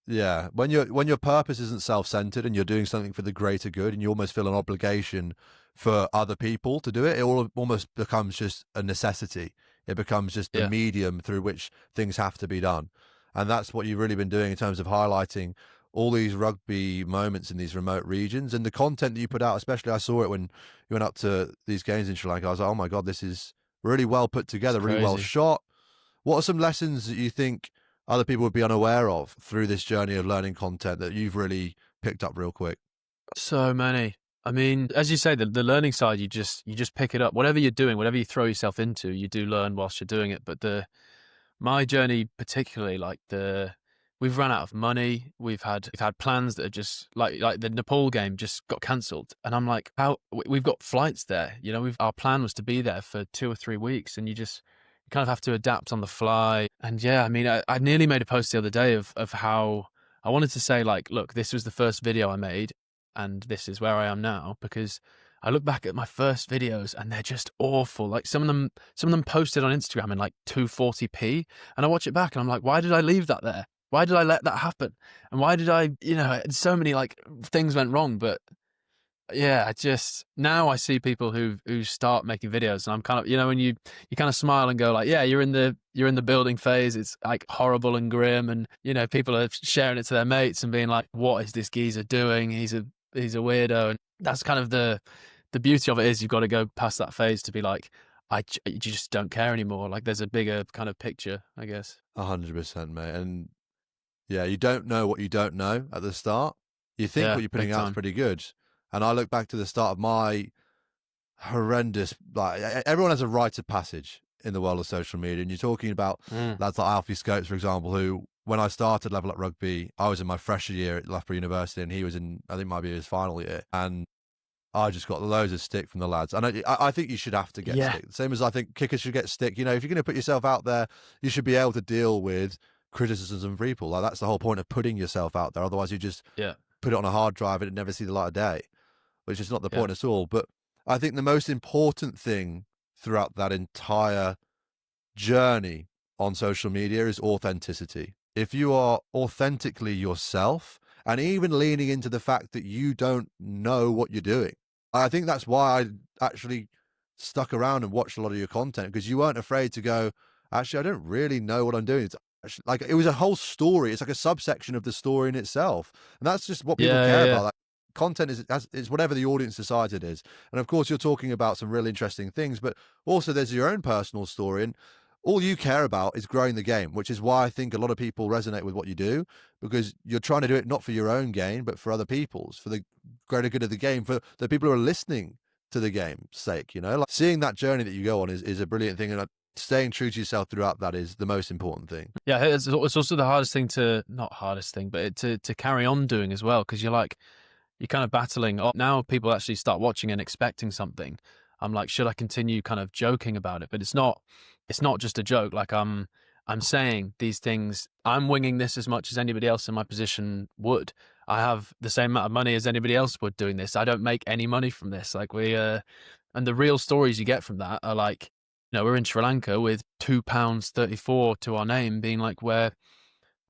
Yeah, when your purpose isn't self-centered and you're doing something for the greater good, and you almost feel an obligation for other people to do it, it almost becomes just a necessity. It becomes just the medium through which things have to be done. And that's what you've really been doing in terms of highlighting all these rugby moments in these remote regions, and the content that you put out. Especially, I saw it when you went up to these games in Sri Lanka. I was like, oh my God, this is really well put together, really well shot. What are some lessons that you think other people would be unaware of through this journey of learning content that you've really picked up real quick? So many. I mean, as you say, the learning side, you just pick it up. Whatever you're doing, whatever you throw yourself into, you do learn whilst you're doing it. But my journey particularly, we've run out of money. We've had plans that are just like the Nepal game just got cancelled, and I'm like, we've got flights there. Our plan was to be there for 2 or 3 weeks, and you kind of have to adapt on the fly. And yeah, I mean, I nearly made a post the other day of how I wanted to say, like, look, this was the first video I made and this is where I am now, because I look back at my first videos and they're just awful. Like some of them posted on Instagram in like 240p, and I watch it back and I'm like, why did I leave that there? Why did I let that happen? And why did I, so many like things went wrong. But yeah, now I see people who start making videos, and I'm kind of, when you kind of smile and go like, yeah, you're in the building phase. It's like horrible and grim, and people are sharing it to their mates and being like, what is this geezer doing? He's a weirdo. And that's kind of the beauty of it, is you've got to go past that phase to be like, you just don't care anymore. Like there's a bigger kind of picture, I guess. 100%, mate. And yeah, you don't know what you don't know at the start. You think what you're putting out is pretty good. And I look back to the start of my horrendous, like, everyone has a rite of passage in the world of social media. And you're talking about lads like Alfie Scopes, for example, who, when I started Level Up Rugby, I was in my freshman year at Loughborough University, and he was in, I think it might be his final year. And I just got loads of stick from the lads. And I think you should have to get stick. Same as I think kickers should get stick. If you're going to put yourself out there, you should be able to deal with criticisms from people. Like, that's the whole point of putting yourself out there. Otherwise, you just put it on a hard drive and it never see the light of day, which is not the point at all. But I think the most important thing throughout that entire journey on social media is authenticity. If you are authentically yourself, and even leaning into the fact that you don't know what you're doing, I think that's why I actually stuck around and watched a lot of your content, because you weren't afraid to go, actually, I don't really know what I'm doing. It's actually, like, it was a whole story. It's like a subsection of the story in itself. And that's just what people care about. Like, content is whatever the audience decides it is. And of course, you're talking about some really interesting things, but also there's your own personal story. And all you care about is growing the game, which is why I think a lot of people resonate with what you do, because you're trying to do it not for your own gain, but for other people's, for the greater good of the game, for the people who are listening to the game's sake. Like, seeing that journey that you go on is a brilliant thing. And staying true to yourself throughout that is the most important thing. Yeah, it's also the hardest thing not hardest thing, but to carry on doing as well, because you're kind of battling. Now people actually start watching and expecting something. I'm like, should I continue kind of joking about it? But it's not just a joke. Like, I'm saying these things. I'm winging this as much as anybody else in my position would. I have the same amount of money as anybody else would doing this. I don't make any money from this. Like, and the real stories you get from that are like, we're in Sri Lanka with £2.34 to our name, being like,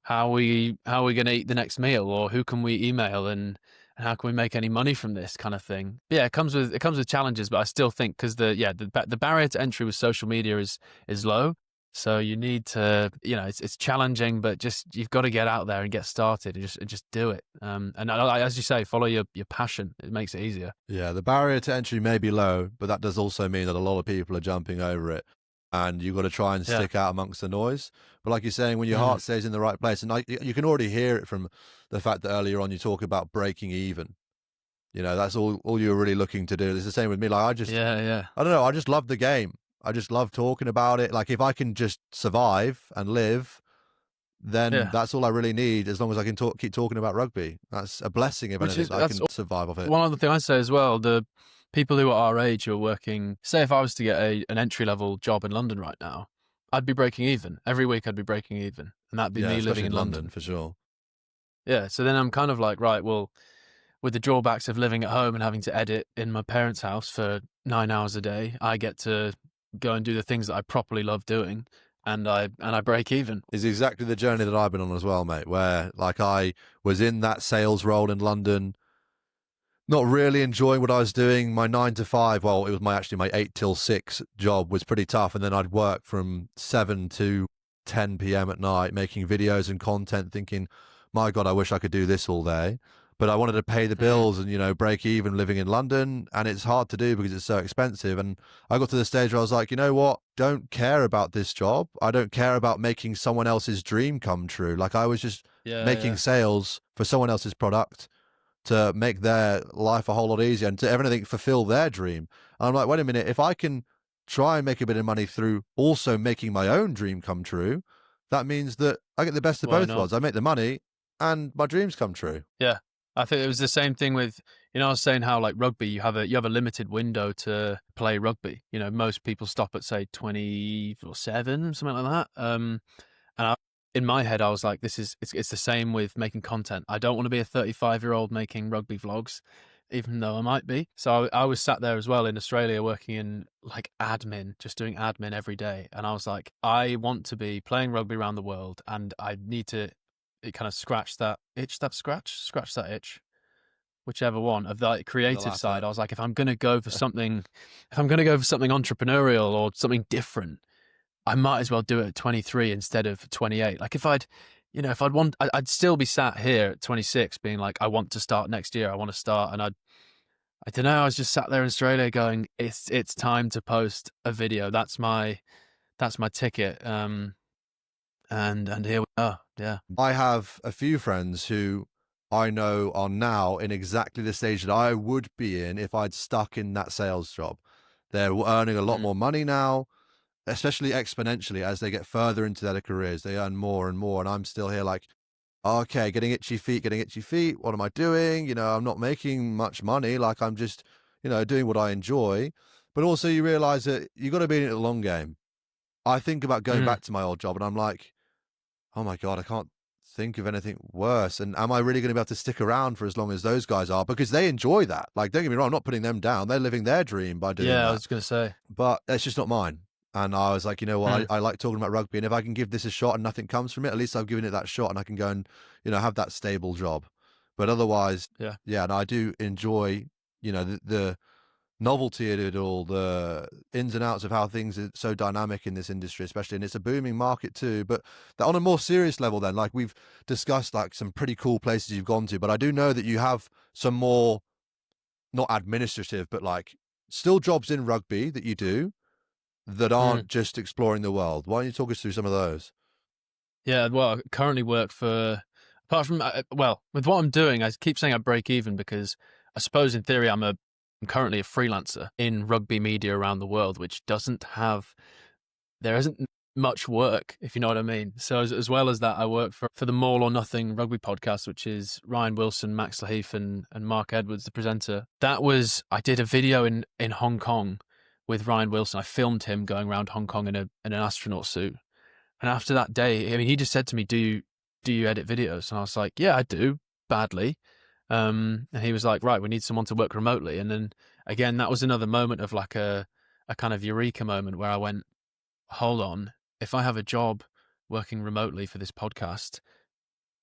how are we going to eat the next meal, or who can we email, and how can we make any money from this kind of thing? Yeah, it comes with challenges, but I still think, because the barrier to entry with social media is low. So you need to, it's challenging, but just, you've got to get out there and get started and just do it. And as you say, follow your passion. It makes it easier. Yeah, the barrier to entry may be low, but that does also mean that a lot of people are jumping over it, and you've got to try and stick out amongst the noise. But like you're saying, when your heart stays in the right place, and you can already hear it from the fact that earlier on you talk about breaking even. That's all you're really looking to do. It's the same with me. Like, I don't know, I just love the game. I just love talking about it. Like, if I can just survive and live, then that's all I really need, as long as I can keep talking about rugby. That's a blessing, if anything, I can survive off it. One other thing I say as well, the people who are our age who are working, say if I was to get an entry-level job in London right now, I'd be breaking even. Every week I'd be breaking even. And that'd be me living in London. For sure. Yeah, so then I'm kind of like, right, well, with the drawbacks of living at home and having to edit in my parents' house for 9 hours a day, I get to go and do the things that I properly love doing, and I break even. It's exactly the journey that I've been on as well, mate, where, like, I was in that sales role in London, not really enjoying what I was doing. My 9 to 5, well, it was my 8 till 6 job was pretty tough, and then I'd work from 7 to 10 p.m. at night making videos and content, thinking, my God, I wish I could do this all day. But I wanted to pay the bills and, break even living in London. And it's hard to do because it's so expensive. And I got to the stage where I was like, you know what? Don't care about this job. I don't care about making someone else's dream come true. Like, I was just making sales for someone else's product to make their life a whole lot easier and to everything fulfill their dream. And I'm like, wait a minute, if I can try and make a bit of money through also making my own dream come true, that means that I get the best of both worlds. I make the money and my dreams come true. Yeah. I think it was the same thing with, I was saying how like rugby, you have a limited window to play rugby. Most people stop at say 27, something like that. And in my head, I was like, it's the same with making content. I don't want to be a 35-year-old making rugby vlogs, even though I might be. So I was sat there as well in Australia working in like admin, just doing admin every day. And I was like, I want to be playing rugby around the world, and I need to kind of scratch that itch, whichever one of that creative side. I was like, if I'm going to go for something entrepreneurial or something different, I might as well do it at 23 instead of 28. Like I'd still be sat here at 26 being like, I want to start next year. I want to start. And I don't know. I was just sat there in Australia going, it's time to post a video. That's my ticket. And here we are. Yeah. I have a few friends who I know are now in exactly the stage that I would be in if I'd stuck in that sales job. They're earning a lot more money now, especially exponentially as they get further into their careers. They earn more and more. And I'm still here like, okay, getting itchy feet. What am I doing? I'm not making much money. Like I'm just, doing what I enjoy. But also you realize that you got to be in it the long game. I think about going back to my old job and I'm like, oh my God, I can't think of anything worse. And am I really going to be able to stick around for as long as those guys are? Because they enjoy that. Like, don't get me wrong, I'm not putting them down. They're living their dream by doing that. Yeah, I was going to say. But it's just not mine. And I was like, you know what, I like talking about rugby. And if I can give this a shot and nothing comes from it, at least I've given it that shot and I can go and, have that stable job. But otherwise, yeah, and I do enjoy, the novelty of it all, the ins and outs of how things are so dynamic in this industry, especially, and it's a booming market too. But on a more serious level then, like we've discussed like some pretty cool places you've gone to, but I do know that you have some more, not administrative, but like still jobs in rugby that you do that aren't just exploring the world. Why don't you talk us through some of those? Yeah, well, I currently work for, apart from, with what I'm doing, I keep saying I break even because I suppose in theory I'm currently a freelancer in rugby media around the world, which there isn't much work, if you know what I mean. So as well as that, I work for the All or Nothing rugby podcast, which is Ryan Wilson, Max Laheath and Mark Edwards, the presenter. I did a video in Hong Kong with Ryan Wilson. I filmed him going around Hong Kong in an astronaut suit. And after that day, I mean, he just said to me, do you edit videos? And I was like, yeah, I do, badly. And he was like, right, we need someone to work remotely. And then again, that was another moment of like a kind of eureka moment where I went, hold on, if I have a job working remotely for this podcast,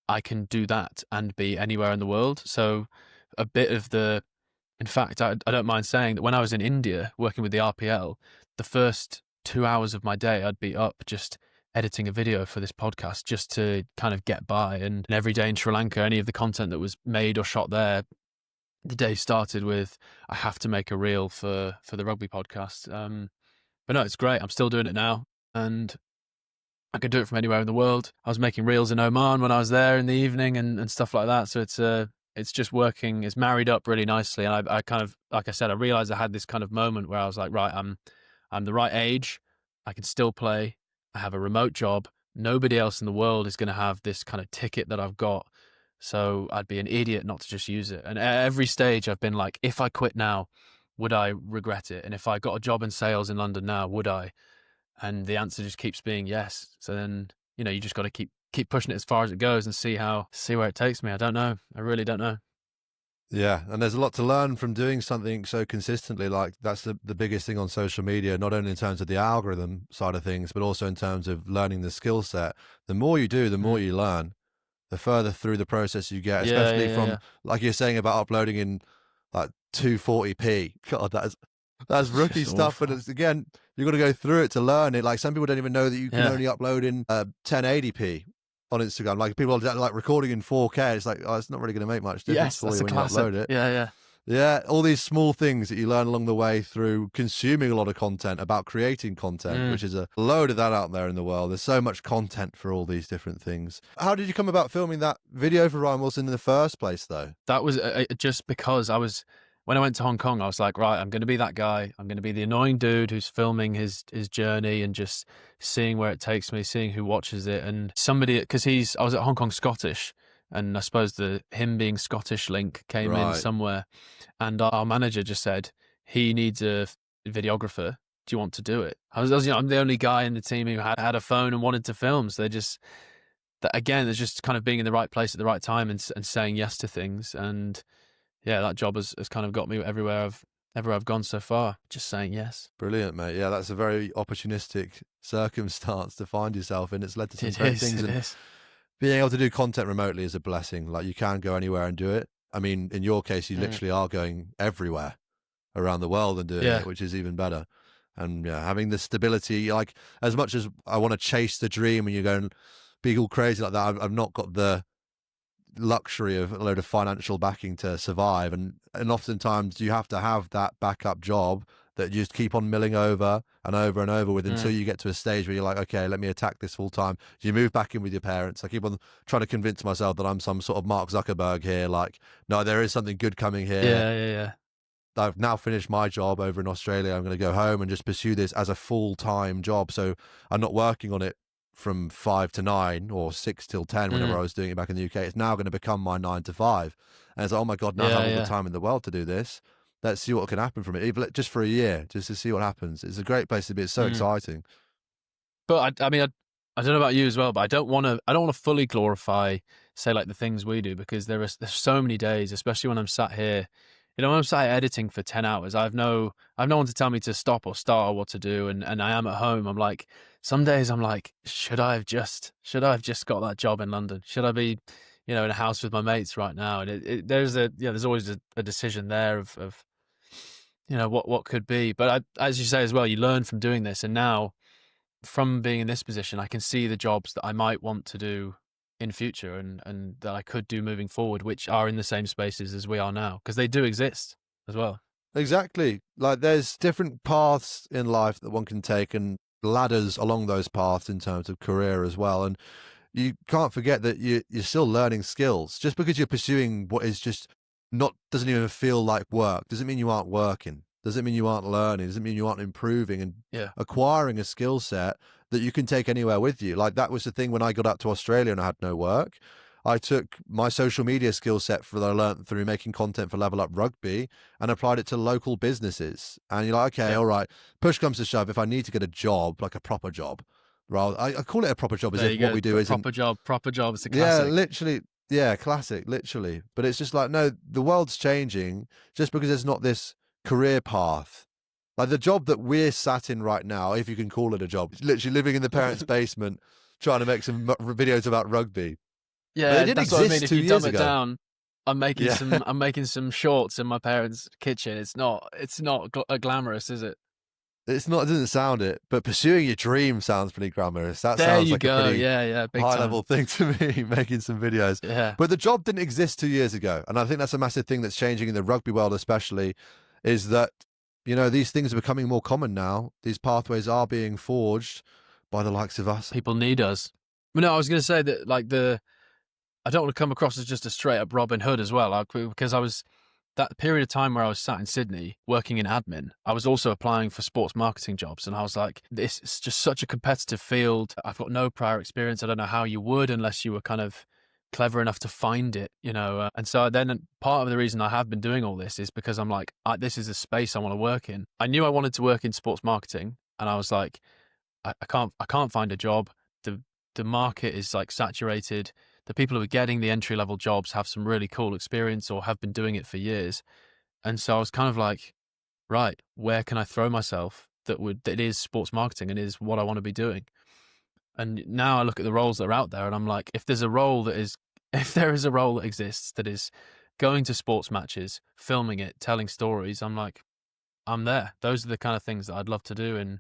I can do that and be anywhere in the world. So a bit of in fact, I don't mind saying that when I was in India working with the RPL, the first 2 hours of my day, I'd be up just editing a video for this podcast just to kind of get by. And every day in Sri Lanka, any of the content that was made or shot there, the day started with, I have to make a reel for the rugby podcast. But no, it's great. I'm still doing it now. And I can do it from anywhere in the world. I was making reels in Oman when I was there in the evening and stuff like that. So it's just working. It's married up really nicely. And I kind of, like I said, I realized I had this kind of moment where I was like, right, I'm the right age. I can still play. I have a remote job. Nobody else in the world is going to have this kind of ticket that I've got. So I'd be an idiot not to just use it. And at every stage I've been like, if I quit now, would I regret it? And if I got a job in sales in London now, would I? And the answer just keeps being yes. So then, you just got to keep pushing it as far as it goes and see where it takes me. I don't know. I really don't know. Yeah, and there's a lot to learn from doing something so consistently. Like that's the biggest thing on social media, not only in terms of the algorithm side of things, but also in terms of learning the skill set. The more you do, the more you learn, the further through the process you get, especially from, like you're saying about uploading in like 240p. God, that's rookie stuff. But it's, again, you've got to go through it to learn it. Like some people don't even know that you can only upload in 1080p. On Instagram, like people are like recording in 4K. It's like, oh, it's not really going to make much difference for you when you upload it. Yeah. All these small things that you learn along the way through consuming a lot of content about creating content, which is a load of that out there in the world. There's so much content for all these different things. How did you come about filming that video for Ryan Wilson in the first place, though? That was just because when I went to Hong Kong, I was like, right, I'm going to be that guy. I'm going to be the annoying dude who's filming his journey and just seeing where it takes me, seeing who watches it. And somebody, because I was at Hong Kong Scottish, And I suppose him being Scottish link came in Right. somewhere, and our manager just said he needs a videographer. Do you want to do it? I was I'm the only guy in the team who had a phone and wanted to film. So there's just kind of being in the right place at the right time and saying yes to things. And yeah, that job has kind of got me everywhere I've gone so far. Just saying yes. Brilliant, mate. Yeah, that's a very opportunistic circumstance to find yourself in. It's led to some It great is. things. It And is. being able to do content remotely is a blessing. Like, you can go anywhere and do it. I mean, in your case, you literally are going everywhere around the world and doing Yeah. it, which is even better. And yeah, having the stability, like, as much as I want to chase the dream and you're going be all crazy like that, I've not got the luxury of a load of financial backing to survive. And oftentimes you have to have that backup job that you just keep on milling over and over and over with until you get to a stage where you're like, okay, let me attack this full time. You move back in with your parents. I keep on trying to convince myself that I'm some sort of Mark Zuckerberg here. Like, no, there is something good coming here. Yeah. I've now finished my job over in Australia. I'm going to go home and just pursue this as a full-time job. So I'm not working on it from 5 to 9 or 6 till 10 whenever I was doing it back in the UK. It's now going to become my 9 to 5. And it's like, oh my God, now I have all the time in the world to do this. Let's see what can happen from it, even just for a year, just to see what happens. It's a great place to be. It's so exciting. But I mean, I don't know about you as well, but I don't want to fully glorify, say, like the things we do, because there's so many days, especially when I'm sat here. You know, when I'm sat here editing for 10 hours, I've no one to tell me to stop or start or what to do. And I am at home. I'm like, some days I'm like, should I have just got that job in London? Should I be, in a house with my mates right now? And there's always a decision there of what could be. But as you say as well, you learn from doing this. And now, from being in this position, I can see the jobs that I might want to do in future and that I could do moving forward, which are in the same spaces as we are now, because they do exist as well. Exactly. Like, there's different paths in life that one can take and ladders along those paths in terms of career as well. And you can't forget that you're still learning skills. Just because you're pursuing what is just doesn't even feel like work, doesn't mean you aren't working. Doesn't mean you aren't learning. Doesn't mean you aren't improving and acquiring a skill set that you can take anywhere with you. Like, that was the thing when I got up to Australia and I had no work. I took my social media skill set that I learned through making content for Level Up Rugby and applied it to local businesses. And you're like, okay, all right, push comes to shove. If I need to get a job, like a proper job, rather, I call it a proper job as if what we do isn't proper job. It's a classic. Yeah, literally. Yeah, classic, literally. But it's just like, no, the world's changing just because there's not this career path. Like, the job that we're sat in right now, if you can call it a job, literally living in the parents' basement, trying to make some videos about rugby. Yeah, but it didn't that's exist what I mean. If 2 you years dumb it ago. down, I'm making some shorts in my parents' kitchen. It's not glamorous, is it? It's not. It doesn't sound it. But pursuing your dream sounds pretty glamorous. That There sounds you like go. a pretty Big high time. level thing to me, making some videos. Yeah. But the job didn't exist 2 years ago. And I think that's a massive thing that's changing in the rugby world, especially, is that, these things are becoming more common now. These pathways are being forged by the likes of us. People need us. But no, I was going to say that, like, I don't want to come across as just a straight up Robin Hood as well, because I was, that period of time where I was sat in Sydney working in admin, I was also applying for sports marketing jobs. And I was like, this is just such a competitive field. I've got no prior experience. I don't know how you would unless you were kind of clever enough to find it, And so then part of the reason I have been doing all this is because I'm like, this is a space I want to work in. I knew I wanted to work in sports marketing, and I was like, I can't find a job. The market is like saturated. The people who are getting the entry level jobs have some really cool experience or have been doing it for years. And so I was kind of like, right, where can I throw myself that is sports marketing and is what I want to be doing? And now I look at the roles that are out there and I'm like, if there is a role that exists that is going to sports matches, filming it, telling stories, I'm like, I'm there. Those are the kind of things that I'd love to do. And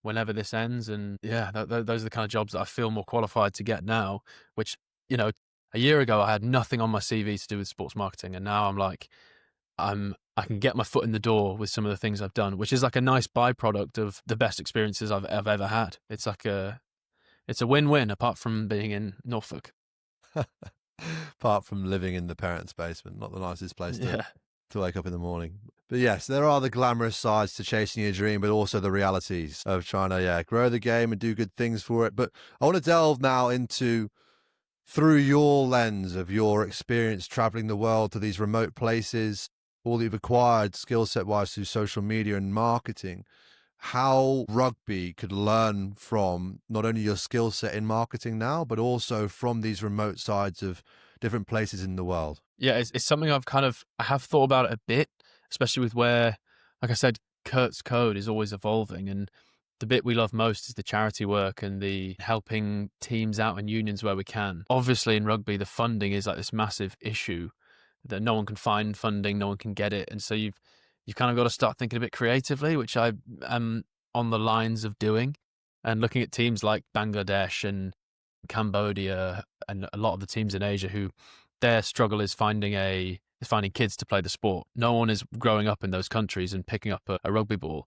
whenever this ends, and those are the kind of jobs that I feel more qualified to get now, which, a year ago I had nothing on my CV to do with sports marketing. And now I'm like, I can get my foot in the door with some of the things I've done, which is like a nice byproduct of the best experiences I've ever had. It's like it's a win-win apart from being in Norfolk. Apart from living in the parents' basement, not the nicest place to wake up in the morning. But yes, there are the glamorous sides to chasing your dream, but also the realities of trying to grow the game and do good things for it. But I want to delve now into through your lens of your experience traveling the world to these remote places, all that you've acquired skill set wise through social media and marketing, how rugby could learn from not only your skill set in marketing now, but also from these remote sides of different places in the world. Yeah, it's something I have thought about it a bit, especially with where, like I said, CurtsCode is always evolving, and the bit we love most is the charity work and the helping teams out and unions where we can. Obviously, in rugby, the funding is like this massive issue that no one can find funding, no one can get it, and so you've kind of got to start thinking a bit creatively, which I am on the lines of doing, and looking at teams like Bangladesh and Cambodia and a lot of the teams in Asia who their struggle is finding kids to play the sport. No one is growing up in those countries and picking up a rugby ball.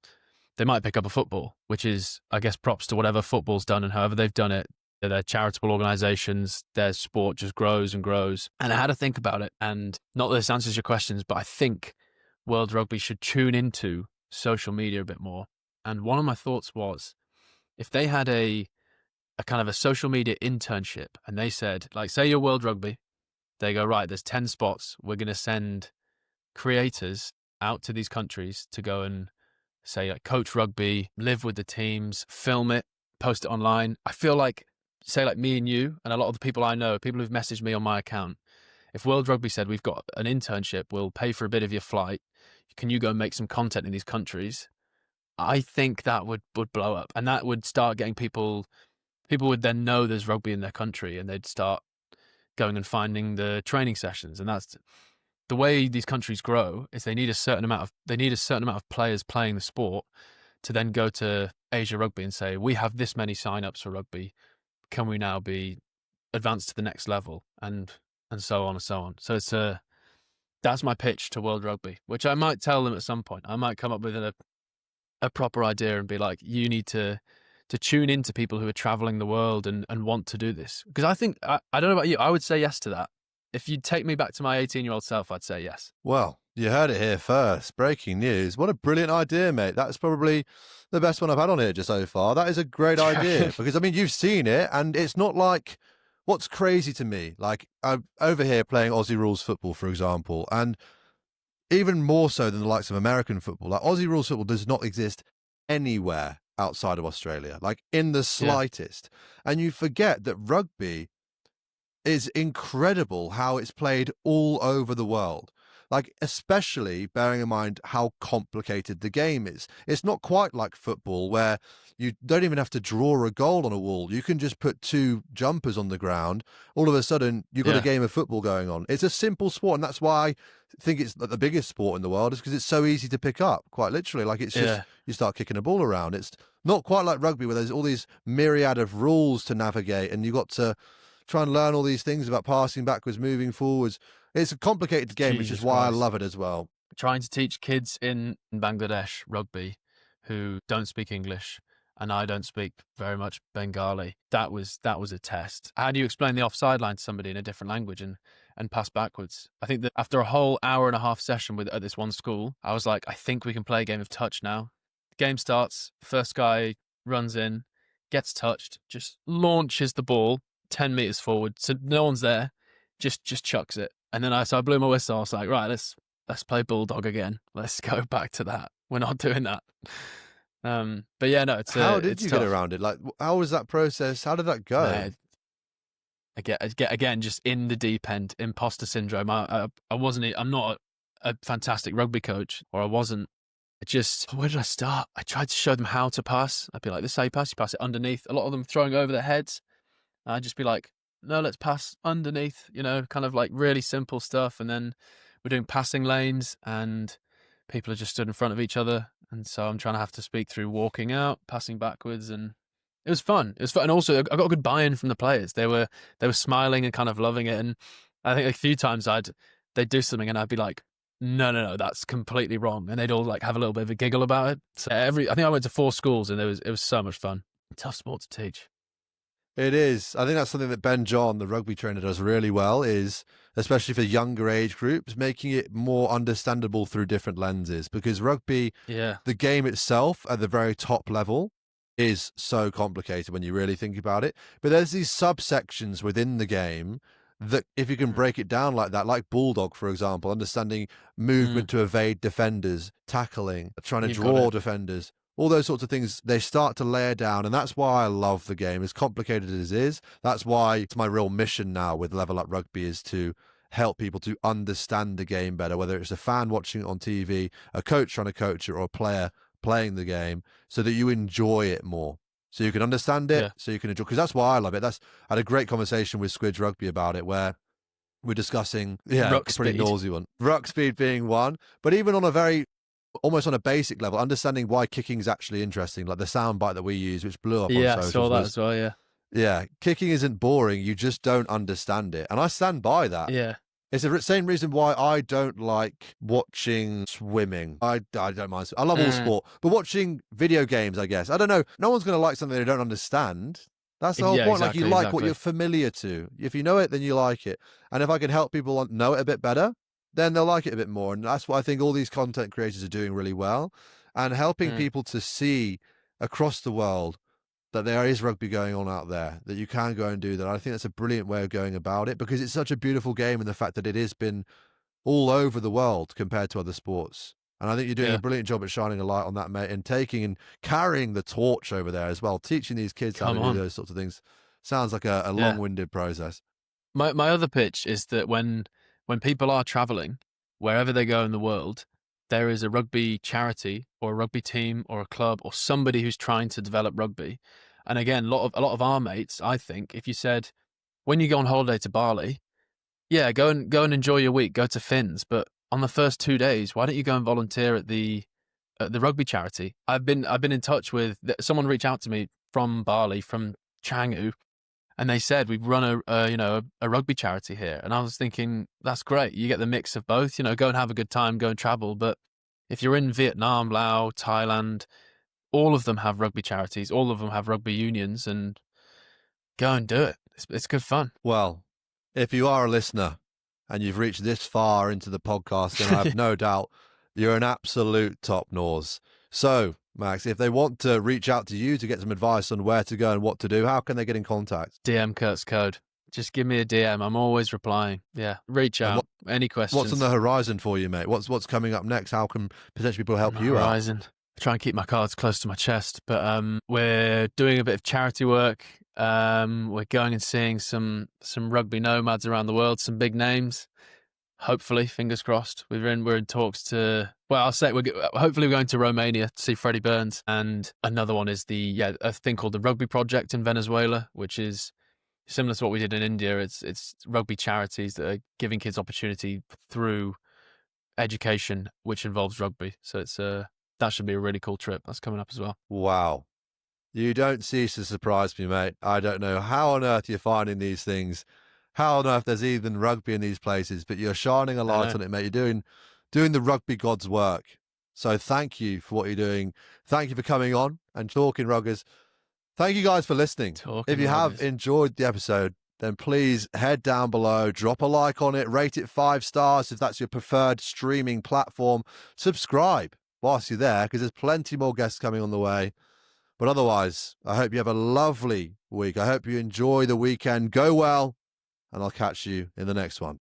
They might pick up a football, which is, I guess, props to whatever football's done and however they've done it. They're charitable organizations. Their sport just grows and grows. And I had to think about it. And not that this answers your questions, but I think World Rugby should tune into social media a bit more. And one of my thoughts was, if they had a kind of a social media internship and they said, like, say you're World Rugby, they go, right, there's 10 spots. We're going to send creators out to these countries to go and say, like, coach rugby, live with the teams, film it, post it online. I feel like, say, like me and you and a lot of the people I know, people who've messaged me on my account, if World Rugby said, we've got an internship, we'll pay for a bit of your flight, can you go and make some content in these countries? I think that would blow up, and that would start getting people would then know there's rugby in their country, and they'd start going and finding the training sessions. And that's the way these countries grow, is they need a certain amount of players playing the sport to then go to Asia Rugby and say, we have this many sign-ups for rugby, can we now be advanced to the next level, and so on and so on. So it's that's my pitch to World Rugby, which I might tell them at some point. I might come up with a proper idea and be like, you need to tune into people who are traveling the world and want to do this. Because I think, I don't know about you, I would say yes to that. If you'd take me back to my 18-year-old self, I'd say yes. Well, you heard it here first. Breaking news. What a brilliant idea, mate. That's probably the best one I've had on here just so far. That is a great idea because, I mean, you've seen it and it's not like, what's crazy to me, like I'm over here playing Aussie rules football, for example, and even more so than the likes of American football, like Aussie rules football does not exist anywhere outside of Australia, like in the slightest. Yeah. And you forget that rugby is incredible how it's played all over the world. Like, especially bearing in mind how complicated the game is. It's not quite like football where you don't even have to draw a goal on a wall. You can just put two jumpers on the ground. All of a sudden, you've got a game of football going on. It's a simple sport, and that's why I think it's the biggest sport in the world, is because it's so easy to pick up, quite literally. Like, it's just, you start kicking a ball around. It's not quite like rugby where there's all these myriad of rules to navigate, and you've got to try and learn all these things about passing backwards, moving forwards. It's a complicated game, which is why I love it as well. Trying to teach kids in Bangladesh rugby who don't speak English, and I don't speak very much Bengali, that was a test. How do you explain the offside line to somebody in a different language and pass backwards? I think that after a whole hour and a half session at this one school, I was like, I think we can play a game of touch now. The game starts, first guy runs in, gets touched, just launches the ball 10 meters forward, so no one's there, just chucks it. And then I blew my whistle. I was like, right, let's play Bulldog again. Let's go back to that. We're not doing that. But yeah, no, how did you tough. get around it? Like, how was that process? How did that go? Again, just in the deep end, imposter syndrome. I'm not a fantastic rugby coach, or I wasn't. Where did I start? I tried to show them how to pass. I'd be like, this is how you pass. You pass it underneath. A lot of them throwing over their heads. I'd just be like, no, let's pass underneath, kind of like really simple stuff. And then we're doing passing lanes and people are just stood in front of each other. And so I'm trying to have to speak through walking out, passing backwards. And it was fun. And also I got a good buy-in from the players. They were smiling and kind of loving it. And I think a few times they'd do something and I'd be like, no, that's completely wrong. And they'd all like have a little bit of a giggle about it. So I think I went to 4 schools and it was so much fun. Tough sport to teach. It is. I think that's something that Ben John, the rugby trainer, does really well, is especially for younger age groups, making it more understandable through different lenses. Because rugby, the game itself at the very top level, is so complicated when you really think about it. But there's these subsections within the game that, if you can break it down like that, like Bulldog, for example, understanding movement to evade defenders, tackling, trying to You've got draw it. defenders, all those sorts of things, they start to layer down. And that's why I love the game, as complicated as it is. That's why it's my real mission now with Level Up Rugby, is to help people to understand the game better, whether it's a fan watching it on TV, a coach trying to coach it, or a player playing the game, so that you enjoy it more. So you can understand it, so you can enjoy, because that's why I love it. I had a great conversation with Squidge Rugby about it, where we're discussing, Ruck a pretty speed. nausy one. Ruck speed being one, but even on a very, almost on a basic level, understanding why kicking is actually interesting, like the soundbite that we use, which blew up on Yeah, I socials. saw that as well, Yeah, kicking isn't boring, you just don't understand it. And I stand by that. Yeah. It's the same reason why I don't like watching swimming. I don't mind. I love all sport, but watching video games, I guess. I don't know. No one's going to like something they don't understand. That's the whole point. Like, you like what you're familiar to. If you know it, then you like it. And if I can help people know it a bit better, then they'll like it a bit more. And that's what I think all these content creators are doing really well, and helping people to see across the world that there is rugby going on out there, that you can go and do that. I think that's a brilliant way of going about it, because it's such a beautiful game, and the fact that it has been all over the world compared to other sports. And I think you're doing a brilliant job at shining a light on that, mate, and taking and carrying the torch over there as well, teaching these kids how to do those sorts of things. Sounds like a long-winded process. My other pitch is that when people are traveling, wherever they go in the world, there is a rugby charity or a rugby team or a club or somebody who's trying to develop rugby. And again, a lot of our mates, I think, if you said, when you go on holiday to Bali, go and enjoy your week, go to Fins, but on the first 2 days, why don't you go and volunteer at the rugby charity? I've been in touch with someone, reached out to me from Bali, from Canggu, and they said, we've run a rugby charity here. And I was thinking, that's great. You get the mix of both, go and have a good time, go and travel. But if you're in Vietnam, Laos, Thailand, all of them have rugby charities, all of them have rugby unions, and go and do it. It's good fun. Well, if you are a listener and you've reached this far into the podcast, then I have no doubt you're an absolute top nose. So, Max, if they want to reach out to you to get some advice on where to go and what to do, how can they get in contact? DM CurtsCode. Just give me a DM. I'm always replying. Yeah, reach out. Any questions? What's on the horizon for you, mate? What's coming up next? How can potentially people help you out? I try and keep my cards close to my chest, but we're doing a bit of charity work. We're going and seeing some rugby nomads around the world, some big names. Hopefully, fingers crossed. We're in talks to. Well, I'll say hopefully we're going to Romania to see Freddie Burns, and another one is a thing called the Rugby Project in Venezuela, which is similar to what we did in India. It's rugby charities that are giving kids opportunity through education, which involves rugby. So that should be a really cool trip. That's coming up as well. Wow. You don't cease to surprise me, mate. I don't know how on earth you're finding these things, how on earth there's even rugby in these places, but you're shining a light on it, mate. You're doing the rugby god's work. So thank you for what you're doing. Thank you for coming on and talking ruggers. Thank you guys for listening. If you have enjoyed the episode, then please head down below, drop a like on it, rate it 5 stars if that's your preferred streaming platform. Subscribe whilst you're there, because there's plenty more guests coming on the way. But otherwise, I hope you have a lovely week. I hope you enjoy the weekend. Go well, and I'll catch you in the next one.